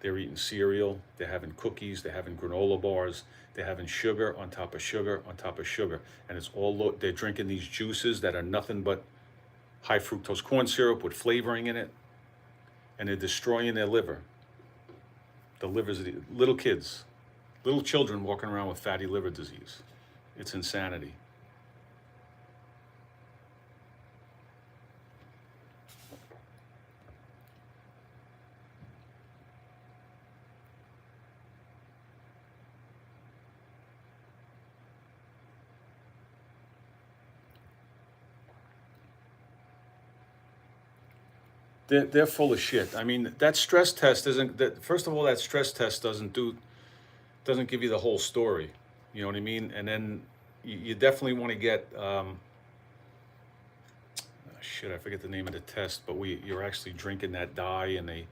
They're eating cereal, they're having cookies, they're having granola bars, they're having sugar on top of sugar on top of sugar. And it's all, they're drinking these juices that are nothing but high fructose corn syrup with flavoring in it. And they're destroying their liver. The livers of the little kids, little children walking around with fatty liver disease. It's insanity. They're full of shit. I mean, that stress test isn't that. First of all, that stress test doesn't give you the whole story. You know what I mean? And then you definitely want to get shit. I forget the name of the test, but you're actually drinking that dye, and they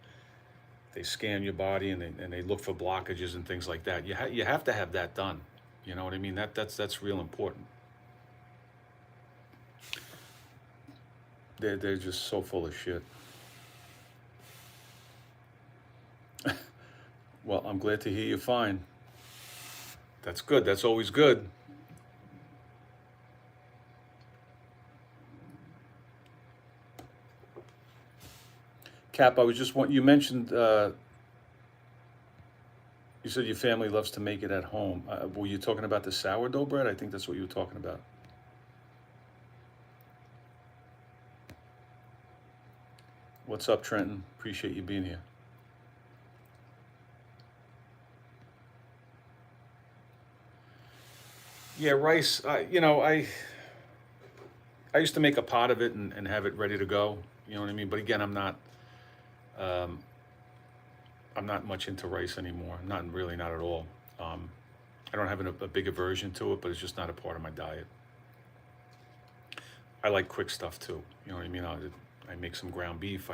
scan your body and they look for blockages and things like that. You have to have that done. You know what I mean? That's real important. They're just so full of shit. Well, I'm glad to hear you're fine. That's good. That's always good. Cap, I was just you mentioned, you said your family loves to make it at home. Were you talking about the sourdough bread? I think that's what you were talking about. What's up, Trenton? Appreciate you being here. Yeah, rice. I used to make a pot of it and have it ready to go. You know what I mean? But again, I'm not much into rice anymore. Not at all. I don't have a big aversion to it, but it's just not a part of my diet. I like quick stuff too. You know what I mean? I make some ground beef.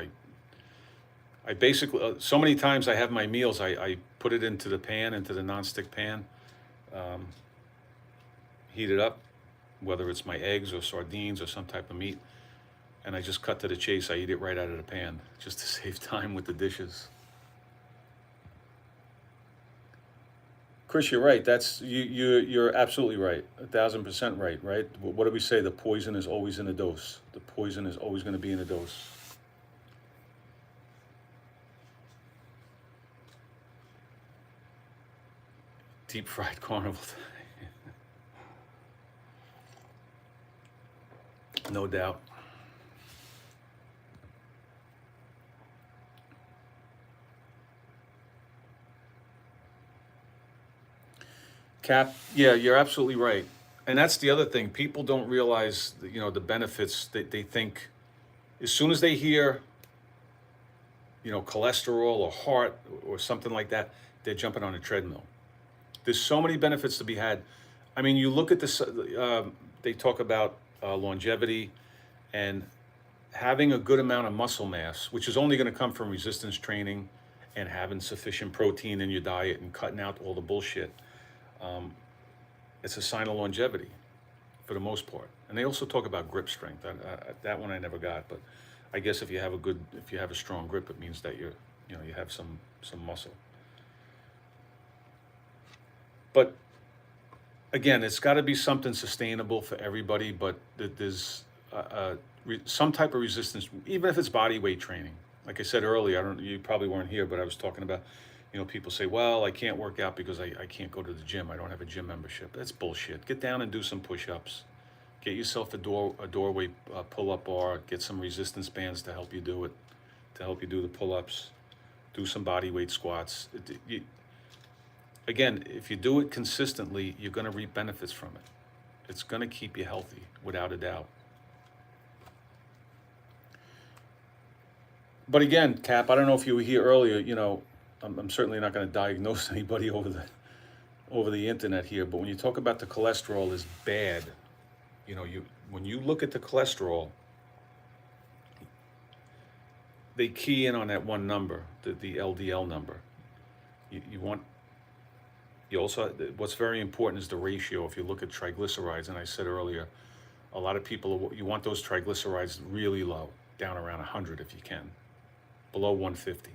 I basically, so many times I have my meals, I put it into the nonstick pan, heat it up, whether it's my eggs or sardines or some type of meat, and I just cut to the chase. I eat it right out of the pan, just to save time with the dishes. Chris, you're right. You're absolutely right. 1,000% right. Right. What do we say? The poison is always in the dose. The poison is always going to be in the dose. Deep fried carnival. No doubt. Cap, yeah, you're absolutely right. And that's the other thing. People don't realize, the benefits. They think as soon as they hear, cholesterol or heart or something like that, they're jumping on a treadmill. There's so many benefits to be had. I mean, you look at this, they talk about longevity and having a good amount of muscle mass, which is only going to come from resistance training and having sufficient protein in your diet and cutting out all the bullshit. It's a sign of longevity for the most part. And they also talk about grip strength. That one I never got, but I guess if you have a strong grip, it means that you have some muscle. But again, it's got to be something sustainable for everybody, but there's some type of resistance, even if it's body weight training. Like I said earlier, you probably weren't here, but I was talking about, people say, well, I can't work out because I can't go to the gym. I don't have a gym membership. That's bullshit. Get down and do some push-ups. Get yourself a doorway pull-up bar. Get some resistance bands to help you do it, to help you do the pull-ups. Do some body weight squats. Again, if you do it consistently, you're going to reap benefits from it. It's going to keep you healthy, without a doubt. But again, Cap, I don't know if you were here earlier. I'm certainly not going to diagnose anybody over the internet here. But when you talk about the cholesterol is bad, when you look at the cholesterol, they key in on that one number, the LDL number. You want. You also, what's very important is the ratio. If you look at triglycerides, and I said earlier, a lot of people, you want those triglycerides really low, down around 100 if you can, below 150.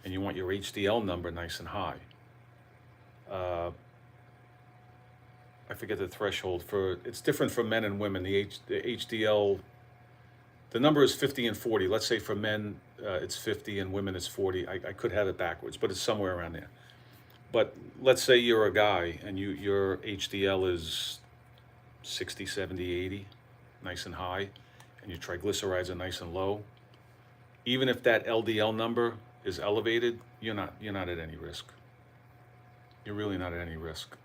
And you want your HDL number nice and high. I forget the threshold it's different for men and women. The HDL, the number is 50 and 40. Let's say for men, it's 50 and women it's 40. I could have it backwards, but it's somewhere around there. But let's say you're a guy and your HDL is 60, 70, 80, nice and high, and your triglycerides are nice and low. Even if that LDL number is elevated, you're not at any risk. You're really not at any risk.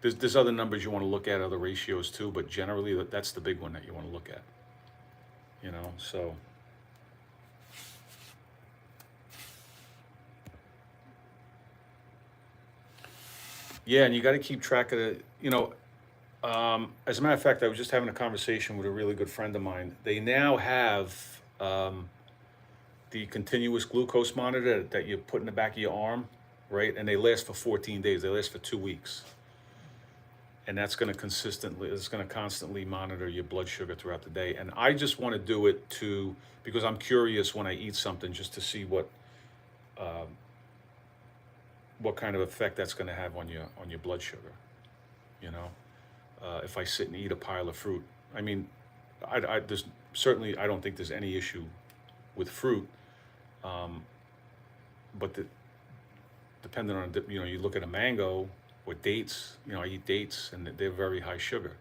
There's other numbers you want to look at, other ratios too, but generally that's the big one that you want to look at. So. Yeah, and you got to keep track of it. As a matter of fact, I was just having a conversation with a really good friend of mine. They now have the continuous glucose monitor that you put in the back of your arm, right? And they last for 14 days. They last for 2 weeks. And that's going to constantly monitor your blood sugar throughout the day. And I just want to do it because I'm curious when I eat something just to see what kind of effect that's going to have on your blood sugar. If I sit and eat a pile of fruit, I mean, I don't think there's any issue with fruit, but depending on you look at a mango or dates. I eat dates and they're very high sugar,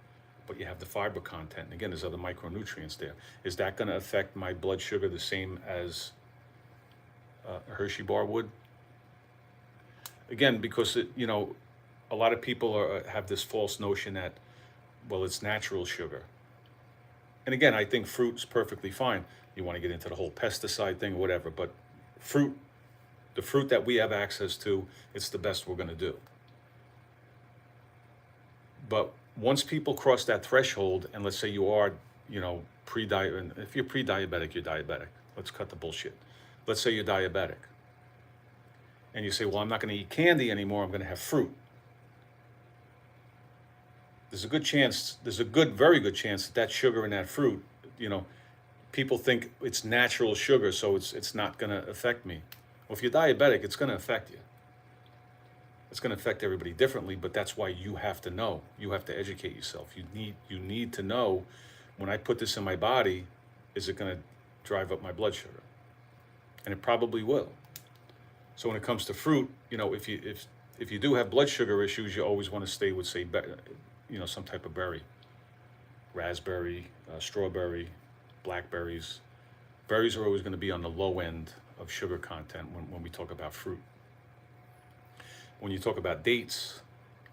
but you have the fiber content. And again, there's other micronutrients there. Is that going to affect my blood sugar the same as a Hershey bar would? Again, because a lot of people have this false notion that, well, it's natural sugar. And again, I think fruit's perfectly fine. You want to get into the whole pesticide thing or whatever, but the fruit that we have access to, it's the best we're going to do. But once people cross that threshold, and let's say you are, pre-diabetic, if you're pre-diabetic, you're diabetic. Let's cut the bullshit. Let's say you're diabetic. And you say, well, I'm not going to eat candy anymore, I'm going to have fruit. There's a very good chance that sugar in that fruit, people think it's natural sugar, so it's not going to affect me. Well, if you're diabetic, it's going to affect you. It's going to affect everybody differently, but that's why you have to know. You have to educate yourself. You need to know, when I put this in my body, is it going to drive up my blood sugar? And it probably will. So when it comes to fruit, if you do have blood sugar issues, you always want to stay with, say, some type of berry. Raspberry, strawberry, blackberries. Berries are always going to be on the low end of sugar content when we talk about fruit. When you talk about dates,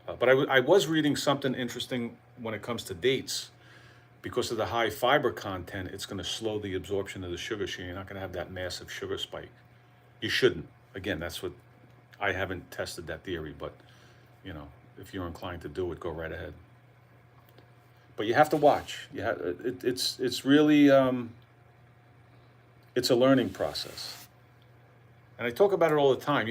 but I was reading something interesting when it comes to dates. Because of the high fiber content, it's going to slow the absorption of the sugar, so you're not going to have that massive sugar spike. You shouldn't. Again, that's what, I haven't tested that theory, but, if you're inclined to do it, go right ahead. But you have to watch. It's really, it's a learning process. And I talk about it all the time.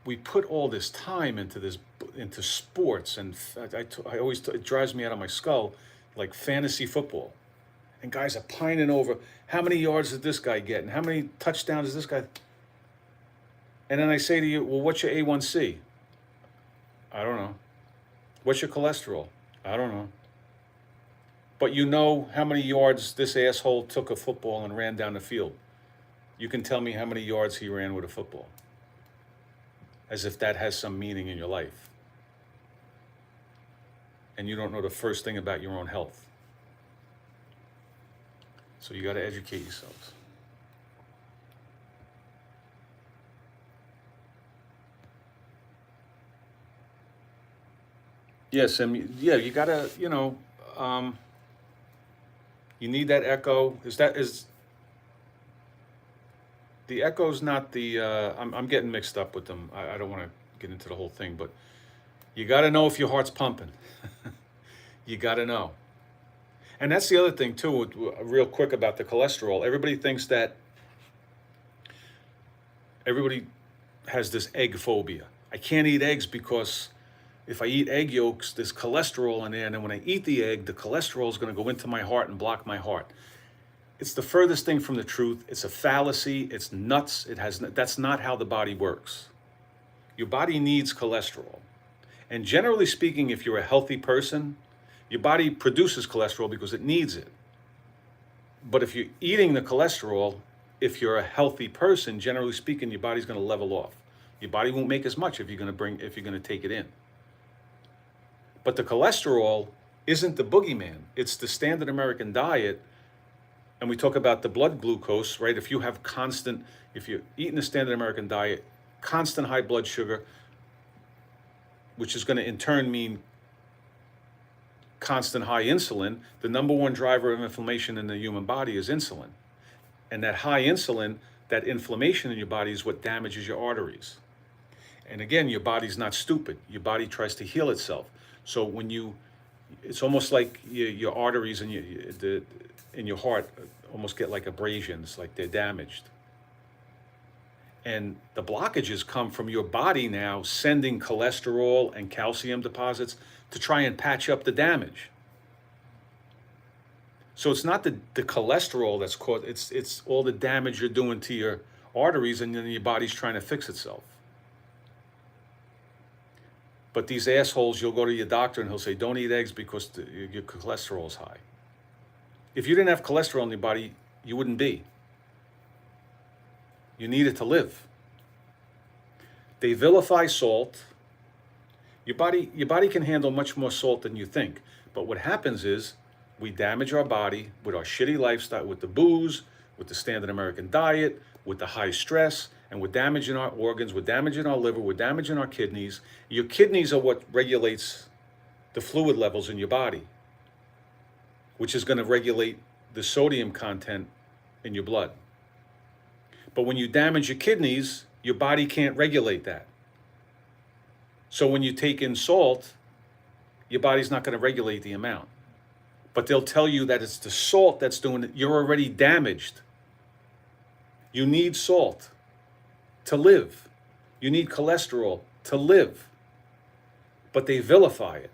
We put all this time into sports, and I always, it drives me out of my skull, like fantasy football. And guys are pining over, how many yards did this guy get? And how many touchdowns does this guy? And then I say to you, well, what's your A1C? I don't know. What's your cholesterol? I don't know. But you know how many yards this asshole took a football and ran down the field. You can tell me how many yards he ran with a football. As if that has some meaning in your life. And you don't know the first thing about your own health. So you got to educate yourselves. Yes, and yeah, you got to, you You need that echo. Is the echo's not the, I'm getting mixed up with them. I don't want to get into the whole thing, but you got to know if your heart's pumping. You got to know. And that's the other thing too, real quick about the cholesterol. Everybody has this egg phobia. I can't eat eggs because if I eat egg yolks, there's cholesterol in there, and then when I eat the egg, the cholesterol is going to go into my heart and block my heart. It's the furthest thing from the truth. It's a fallacy. It's nuts. That's not how the body works. Your body needs cholesterol. And generally speaking, if you're a healthy person, your body produces cholesterol because it needs it. But if you're eating the cholesterol, if you're a healthy person, generally speaking, your body's going to level off. Your body won't make as much if you're going to take it in. But the cholesterol isn't the boogeyman. It's the standard American diet. And we talk about the blood glucose, right? If you're eating the standard American diet, constant high blood sugar, which is going to in turn mean constant high insulin, the number one driver of inflammation in the human body is insulin. And that high insulin, that inflammation in your body is what damages your arteries. And again, your body's not stupid. Your body tries to heal itself. So it's almost like your arteries in your heart almost get like abrasions, like they're damaged. And the blockages come from your body now sending cholesterol and calcium deposits to try and patch up the damage. So it's not the cholesterol that's caused, it's all the damage you're doing to your arteries, and then your body's trying to fix itself. But these assholes, you'll go to your doctor and he'll say, don't eat eggs because your cholesterol is high. If you didn't have cholesterol in your body, you wouldn't be. You need it to live. They vilify salt. Your body can handle much more salt than you think. But what happens is we damage our body with our shitty lifestyle, with the booze, with the standard American diet, with the high stress, and we're damaging our organs, we're damaging our liver, we're damaging our kidneys. Your kidneys are what regulates the fluid levels in your body, which is going to regulate the sodium content in your blood. But when you damage your kidneys, your body can't regulate that. So when you take in salt, your body's not going to regulate the amount. But they'll tell you that it's the salt that's doing it. You're already damaged. You need salt to live. You need cholesterol to live. But they vilify it.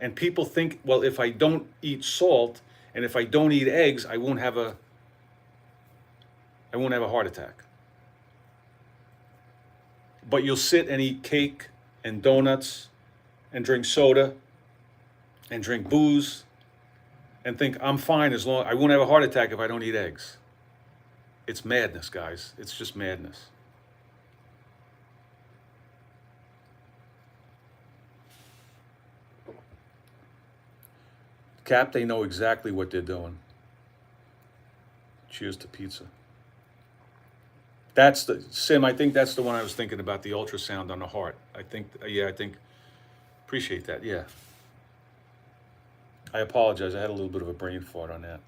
And people think, well, if I don't eat salt and if I don't eat eggs, I won't have a heart attack. But you'll sit and eat cake and donuts and drink soda and drink booze and think I'm fine as long, I won't have a heart attack if I don't eat eggs. It's madness, guys. It's just madness. Cap, they know exactly what they're doing. Cheers to pizza. Sim, I think that's the one I was thinking about, the ultrasound on the heart. Appreciate that, yeah. I apologize, I had a little bit of a brain fart on that.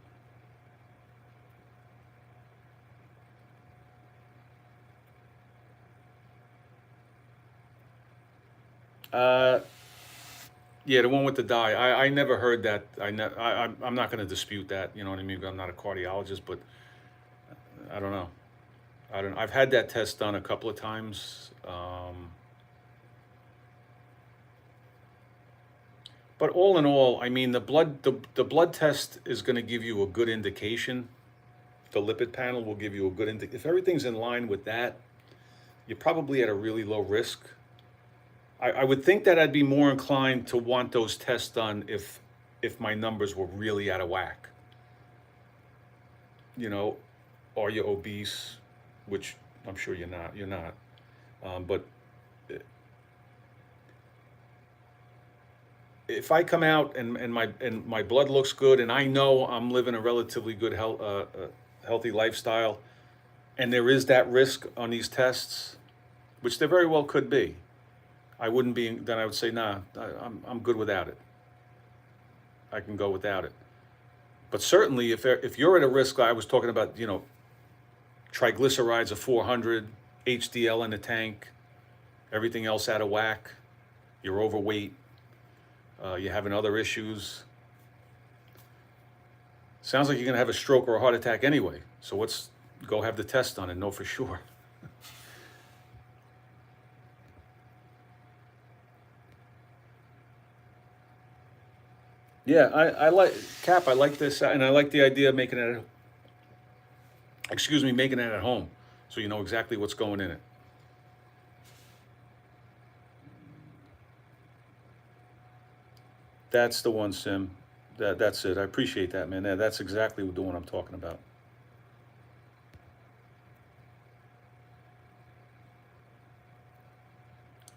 Yeah, the one with the dye. I never heard that. I'm not going to dispute that. You know what I mean? I'm not a cardiologist, but I don't know. I've had that test done a couple of times. But all in all, I mean, the blood test is going to give you a good indication. The lipid panel will give you a good indication. If everything's in line with that, you're probably at a really low risk. I would think that I'd be more inclined to want those tests done if my numbers were really out of whack. You know, are you obese? Which I'm sure you're not. You're not. But if I come out and my blood looks good and I know I'm living a relatively good healthy lifestyle, and there is that risk on these tests, which there very well could be, I would say, nah, I'm good without it. I can go without it. But certainly, if you're at a risk, I was talking about, triglycerides of 400, HDL in the tank, everything else out of whack, you're overweight, you're having other issues. Sounds like you're going to have a stroke or a heart attack anyway. So let's go have the test done and know for sure. Yeah, I like Cap. I like this, and I like the idea of making it. Making it at home, so you know exactly what's going in it. That's the one, Sim. That's it. I appreciate that, man. That's exactly the one I'm talking about.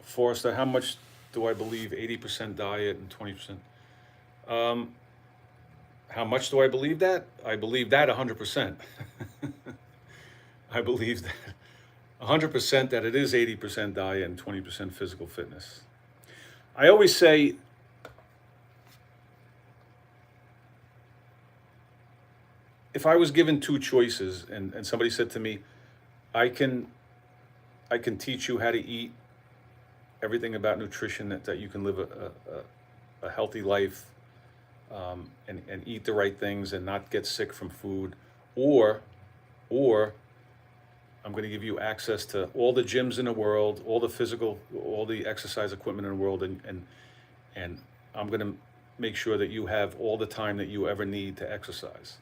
Forrester, how much do I believe 80% diet and 20%? How much do I believe that? I believe that 100%. I believe that 100% that it is 80% diet and 20% physical fitness. I always say, if I was given two choices and somebody said to me, I can teach you how to eat everything about nutrition, that you can live a healthy life, and eat the right things and not get sick from food, or I'm going to give you access to all the gyms in the world, all the exercise equipment in the world, and I'm going to make sure that you have all the time that you ever need to exercise.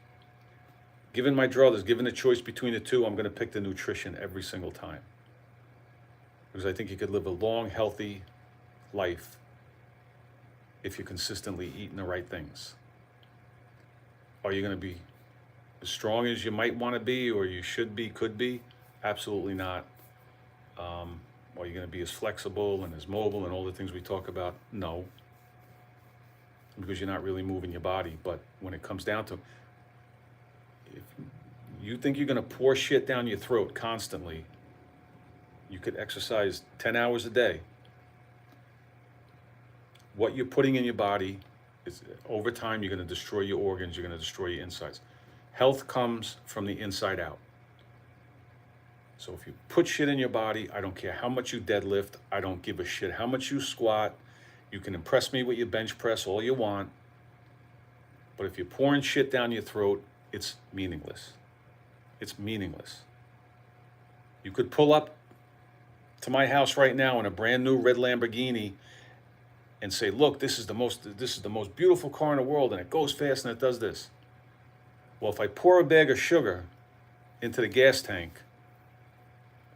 Given my druthers, given the choice between the two, I'm going to pick the nutrition every single time, because I think you could live a long, healthy life if you're consistently eating the right things. Are you going to be as strong as you might want to be, or you should be, could be? Absolutely not. Are you going to be as flexible and as mobile and all the things we talk about? No, because you're not really moving your body. But when it comes down to, if you think you're going to pour shit down your throat constantly, you could exercise 10 hours a day. What you're putting in your body is, over time, you're going to destroy your organs, you're going to destroy your insides. Health comes from the inside out. So if you put shit in your body, I don't care how much you deadlift, I don't give a shit how much you squat. You can impress me with your bench press all you want, but if you're pouring shit down your throat, it's meaningless. It's meaningless. You could pull up to my house right now in a brand new red Lamborghini and say, look, this is the most beautiful car in the world, and it goes fast and it does this. Well, if I pour a bag of sugar into the gas tank,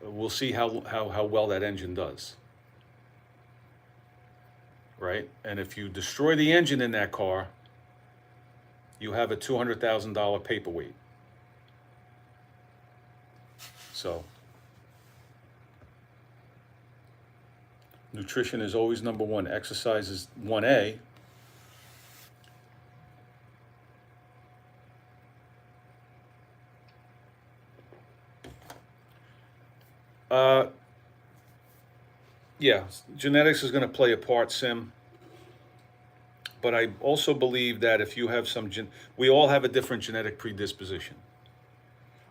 we'll see how well that engine does. Right? And if you destroy the engine in that car, you have a $200,000 paperweight. So, nutrition is always number one. Exercise is 1A. Yeah, genetics is going to play a part, Sim. But I also believe that if you have we all have a different genetic predisposition.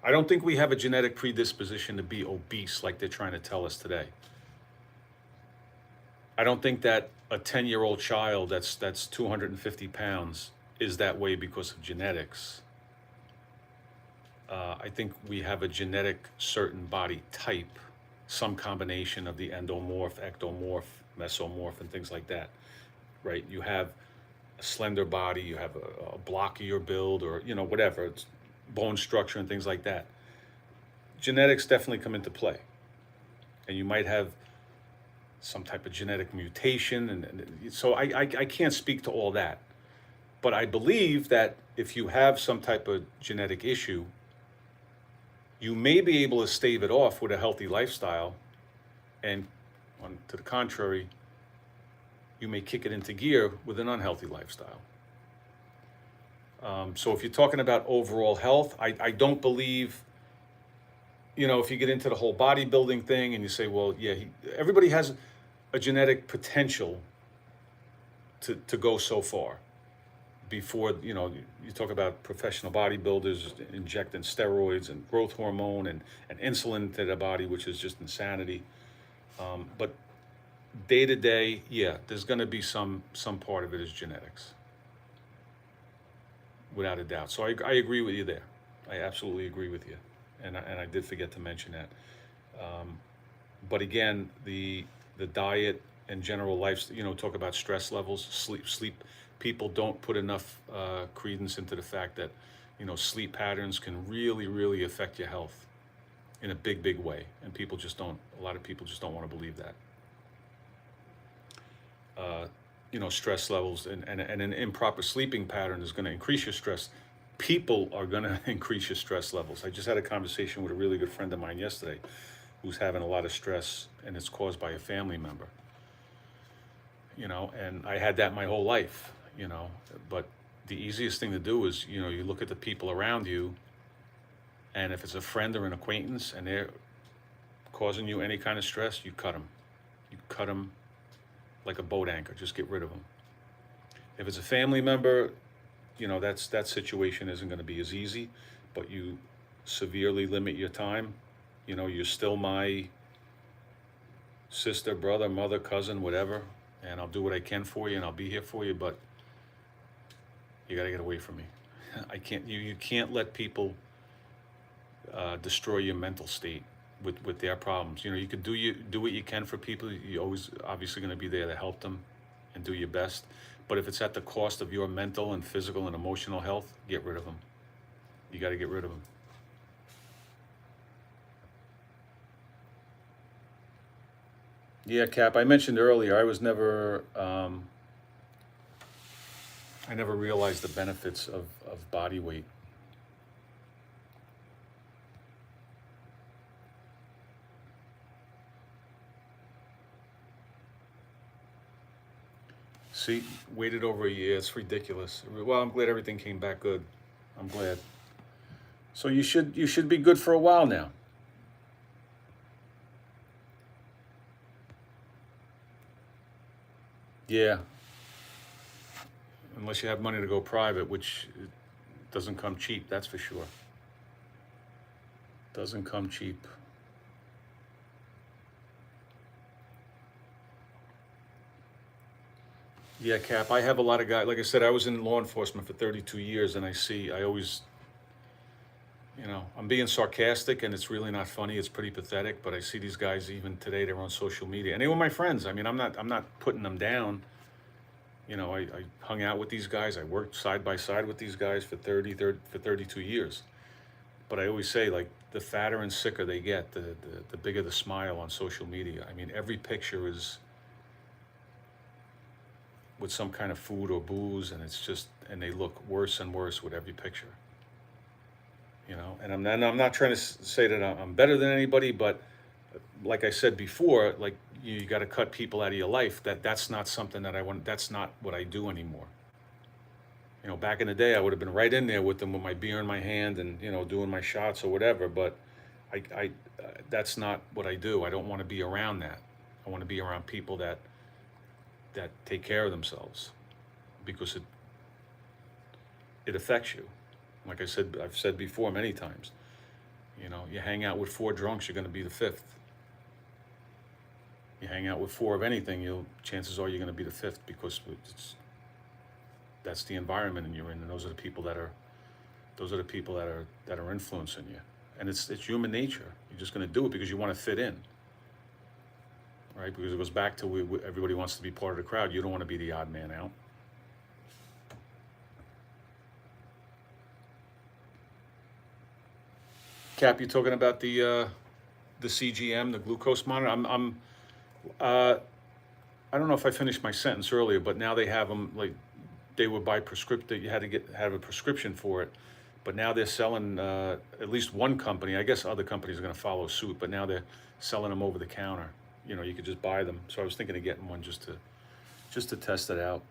I don't think we have a genetic predisposition to be obese like they're trying to tell us today. I don't think that a 10-year-old child that's 250 pounds is that way because of genetics. I think we have a genetic certain body type, some combination of the endomorph, ectomorph, mesomorph, and things like that, right? You have a slender body, you have a blockier build, or, whatever, it's bone structure and things like that. Genetics definitely come into play. And you might have some type of genetic mutation, and so I can't speak to all that. But I believe that if you have some type of genetic issue, you may be able to stave it off with a healthy lifestyle, and to the contrary, you may kick it into gear with an unhealthy lifestyle. So if you're talking about overall health, I don't believe, if you get into the whole bodybuilding thing and you say, well, yeah, everybody has a genetic potential to go so far. before, you talk about professional bodybuilders injecting steroids and growth hormone and insulin into their body, which is just insanity. But day to day, yeah, there's going to be some part of it is genetics, without a doubt. So I agree with you there. I absolutely agree with you, and I did forget to mention that. But again, the diet and general life, talk about stress levels, sleep. People don't put enough credence into the fact that sleep patterns can really, really affect your health in a big way, and a lot of people just don't want to believe that. Stress levels and an improper sleeping pattern is going to increase your stress. People are going to increase your stress levels. I just had a conversation with a really good friend of mine yesterday who's having a lot of stress, and it's caused by a family member. And I had that my whole life, but the easiest thing to do is, you look at the people around you, and if it's a friend or an acquaintance and they're causing you any kind of stress, you cut them. You cut them like a boat anchor. Just get rid of them. If it's a family member, that situation isn't going to be as easy, but you severely limit your time. You're still my sister, brother, mother, cousin, whatever, and I'll do what I can for you, and I'll be here for you, but you got to get away from me. I can't. You can't let people destroy your mental state with their problems. You could do what you can for people. You're always obviously going to be there to help them and do your best. But if it's at the cost of your mental and physical and emotional health, get rid of them. You got to get rid of them. Yeah, Cap, I mentioned earlier, I never realized the benefits of body weight. See, waited over a year. It's ridiculous. Well, I'm glad everything came back good. I'm glad. So you should be good for a while now. Yeah. Unless you have money to go private, which doesn't come cheap, that's for sure. Doesn't come cheap. Yeah, Cap, I have a lot of guys. Like I said, I was in law enforcement for 32 years, and I always, I'm being sarcastic, and it's really not funny. It's pretty pathetic, but I see these guys even today, they're on social media, and they were my friends. I mean, I'm not putting them down. I hung out with these guys. I worked side by side with these guys for 32 years. But I always say, like, the fatter and sicker they get, the bigger the smile on social media. I mean, every picture is with some kind of food or booze, and they look worse and worse with every picture. And I'm not trying to say that I'm better than anybody, but like I said before, like, you got to cut people out of your life. That's not something that I want. That's not what I do anymore. Back in the day, I would have been right in there with them with my beer in my hand and doing my shots or whatever. But I that's not what I do. I don't want to be around that. I want to be around people that take care of themselves, because it affects you. Like I've said before many times. You hang out with 4 drunks, you're going to be the 5th. You hang out with 4 of anything, chances are you're going to be the 5th, because that's the environment and you're in, and those are the people that are influencing you. And it's human nature. You're just going to do it because you want to fit in, right? Because it goes back to everybody wants to be part of the crowd. You don't want to be the odd man out. Cap, you talking about the CGM, the glucose monitor? I don't know if I finished my sentence earlier, but now they have them, like, they were by prescription. You had to have a prescription for it, but now they're selling, at least one company. I guess other companies are going to follow suit, but now they're selling them over the counter. You could just buy them. So I was thinking of getting one just to test it out.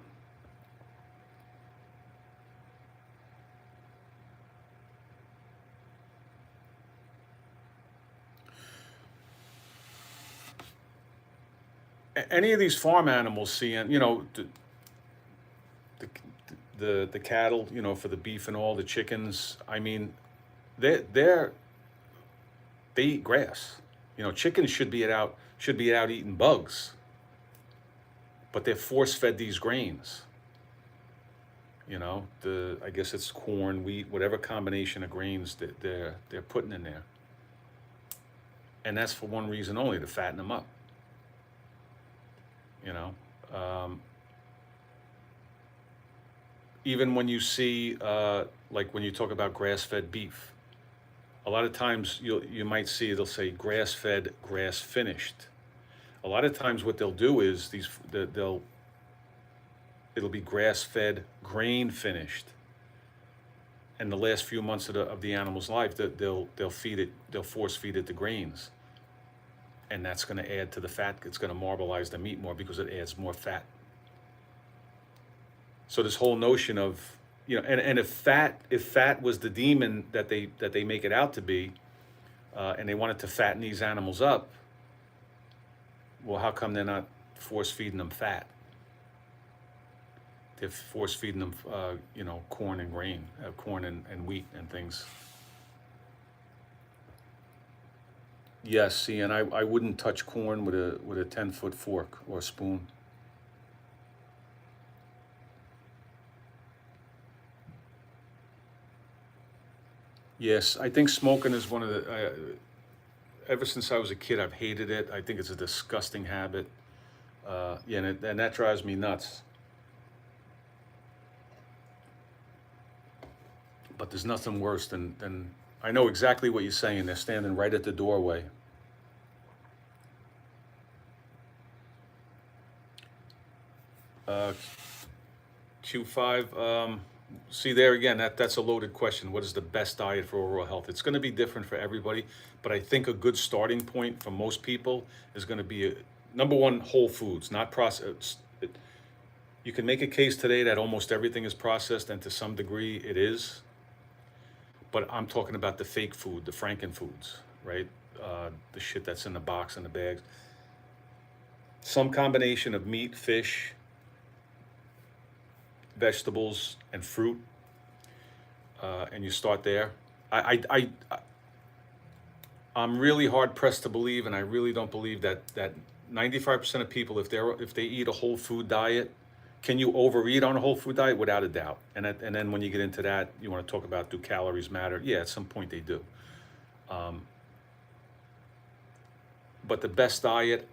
Any of these farm animals seeing, the the cattle, you know, for the beef and all the chickens. I mean, they eat grass. You know, chickens should be out eating bugs, but they're force fed these grains. You know, I guess it's corn, wheat, whatever combination of grains that they're putting in there, and that's for one reason only, to fatten them up. You know, even when you see like when you talk about grass fed beef, a lot of times you might see they'll say grass fed, grass finished. A lot of times what they'll do is it'll be grass fed, grain finished. And the last few months of the animal's life, they'll force feed it the grains, and that's going to add to the fat. It's going to marbleize the meat more because it adds more fat. So this whole notion of, you know, and if fat was the demon that they make it out to be, and they wanted to fatten these animals up, well, how come they're not force feeding them fat? They're force feeding them, you know, corn and grain, corn and wheat and things. Yes, see, and I wouldn't touch corn with a 10-foot fork or spoon. Yes, I think smoking is one of the. Ever since I was a kid, I've hated it. I think it's a disgusting habit. Yeah, and that drives me nuts. But there's nothing worse than I know exactly what you're saying. They're standing right at the doorway. Q5. See there again, that's a loaded question. What is the best diet for overall health? It's going to be different for everybody, but I think a good starting point for most people is going to be number one, whole foods, not processed. You can make a case today that almost everything is processed, and to some degree it is. But I'm talking about the fake food, the Franken foods, right? The shit that's in the box and the bags. Some combination of meat, fish, vegetables, and fruit, and you start there. I'm really hard pressed to believe, and I really don't believe that 95% of people, if they eat a whole food diet, can you overeat on a whole food diet? Without a doubt. And then when you get into that, you want to talk about, do calories matter? Yeah, at some point they do. But the best diet,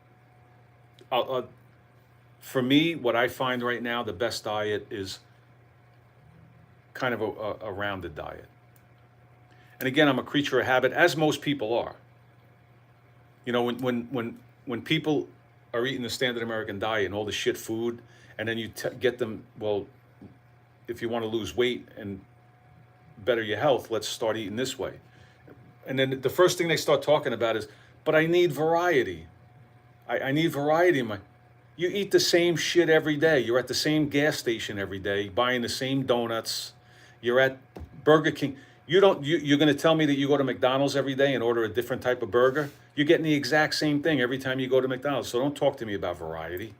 for me, what I find right now, the best diet is kind of a rounded diet. And again, I'm a creature of habit, as most people are. You know, when people are eating the standard American diet and all the shit food, and then you get them, well, if you want to lose weight and better your health, let's start eating this way. And then the first thing they start talking about is, but I need variety. I need variety in my. You eat the same shit every day. You're at the same gas station every day, buying the same donuts. You're at Burger King. You're going to tell me that you go to McDonald's every day and order a different type of burger? You're getting the exact same thing every time you go to McDonald's. So don't talk to me about variety.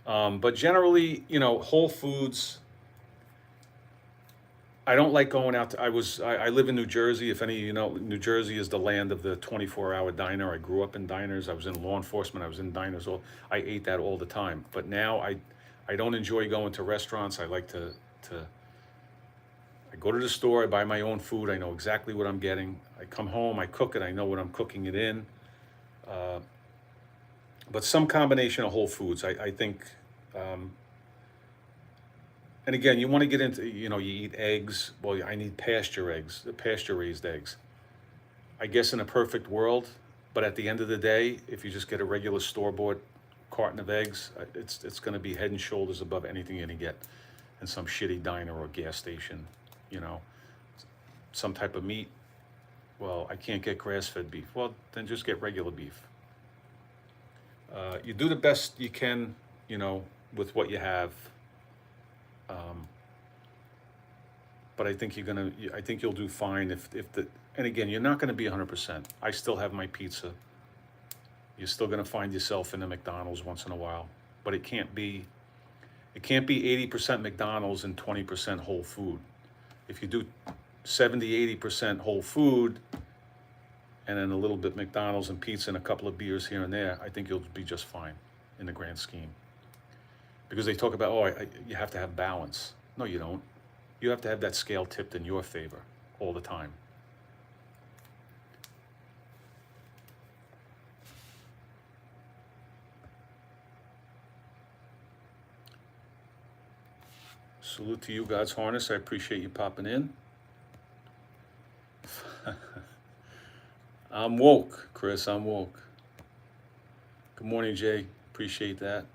But generally, you know, whole foods. I don't like going out. I live in New Jersey. If any of you know, New Jersey is the land of the 24-hour diner. I grew up in diners. I was in law enforcement. I was in diners. I ate that all the time. But now I don't enjoy going to restaurants. I like to I go to the store. I buy my own food. I know exactly what I'm getting. I come home. I cook it. I know what I'm cooking it in. But some combination of whole foods, I think. And again, you want to get into, you know, you eat eggs. Well, I need pasture eggs, pasture-raised eggs. I guess in a perfect world, but at the end of the day, if you just get a regular store-bought carton of eggs, it's going to be head and shoulders above anything you're going to get in some shitty diner or gas station, you know. Some type of meat. Well, I can't get grass-fed beef. Well, then just get regular beef. You do the best you can, you know, with what you have. But I think you'll do fine and again, you're not going to be 100%. I still have my pizza. You're still going to find yourself in a McDonald's once in a while, but it can't be It can't be 80% McDonald's and 20% whole food. If you do 70, 80% whole food and then a little bit McDonald's and pizza and a couple of beers here and there, I think you'll be just fine in the grand scheme. Because they talk about, you have to have balance. No, you don't. You have to have that scale tipped in your favor all the time. Salute to you, God's Harness. I appreciate you popping in. I'm woke, Chris. I'm woke. Good morning, Jay. Appreciate that.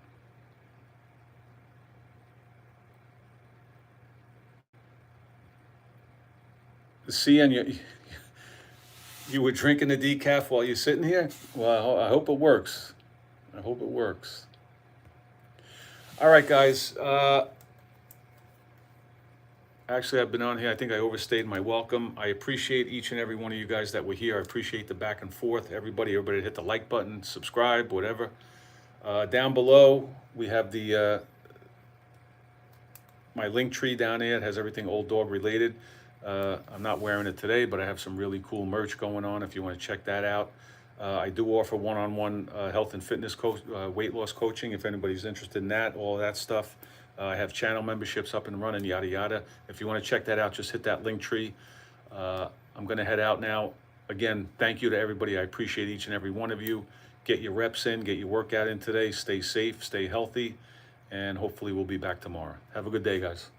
See, and you were drinking the decaf while you're sitting here? Well, I hope it works. I hope it works. All right, guys. Actually, I've been on here. I think I overstayed my welcome. I appreciate each and every one of you guys that were here. I appreciate the back and forth. Everybody hit the like button, subscribe, whatever. Down below, we have the my link tree down there. It has everything Old Dog related. I'm not wearing it today, but I have some really cool merch going on if you want to check that out. I do offer one-on-one health and fitness weight loss coaching if anybody's interested in that, all that stuff. I have channel memberships up and running, yada, yada. If you want to check that out, just hit that link tree. I'm going to head out now. Again, thank you to everybody. I appreciate each and every one of you. Get your reps in, get your workout in today. Stay safe, stay healthy, and hopefully we'll be back tomorrow. Have a good day, guys.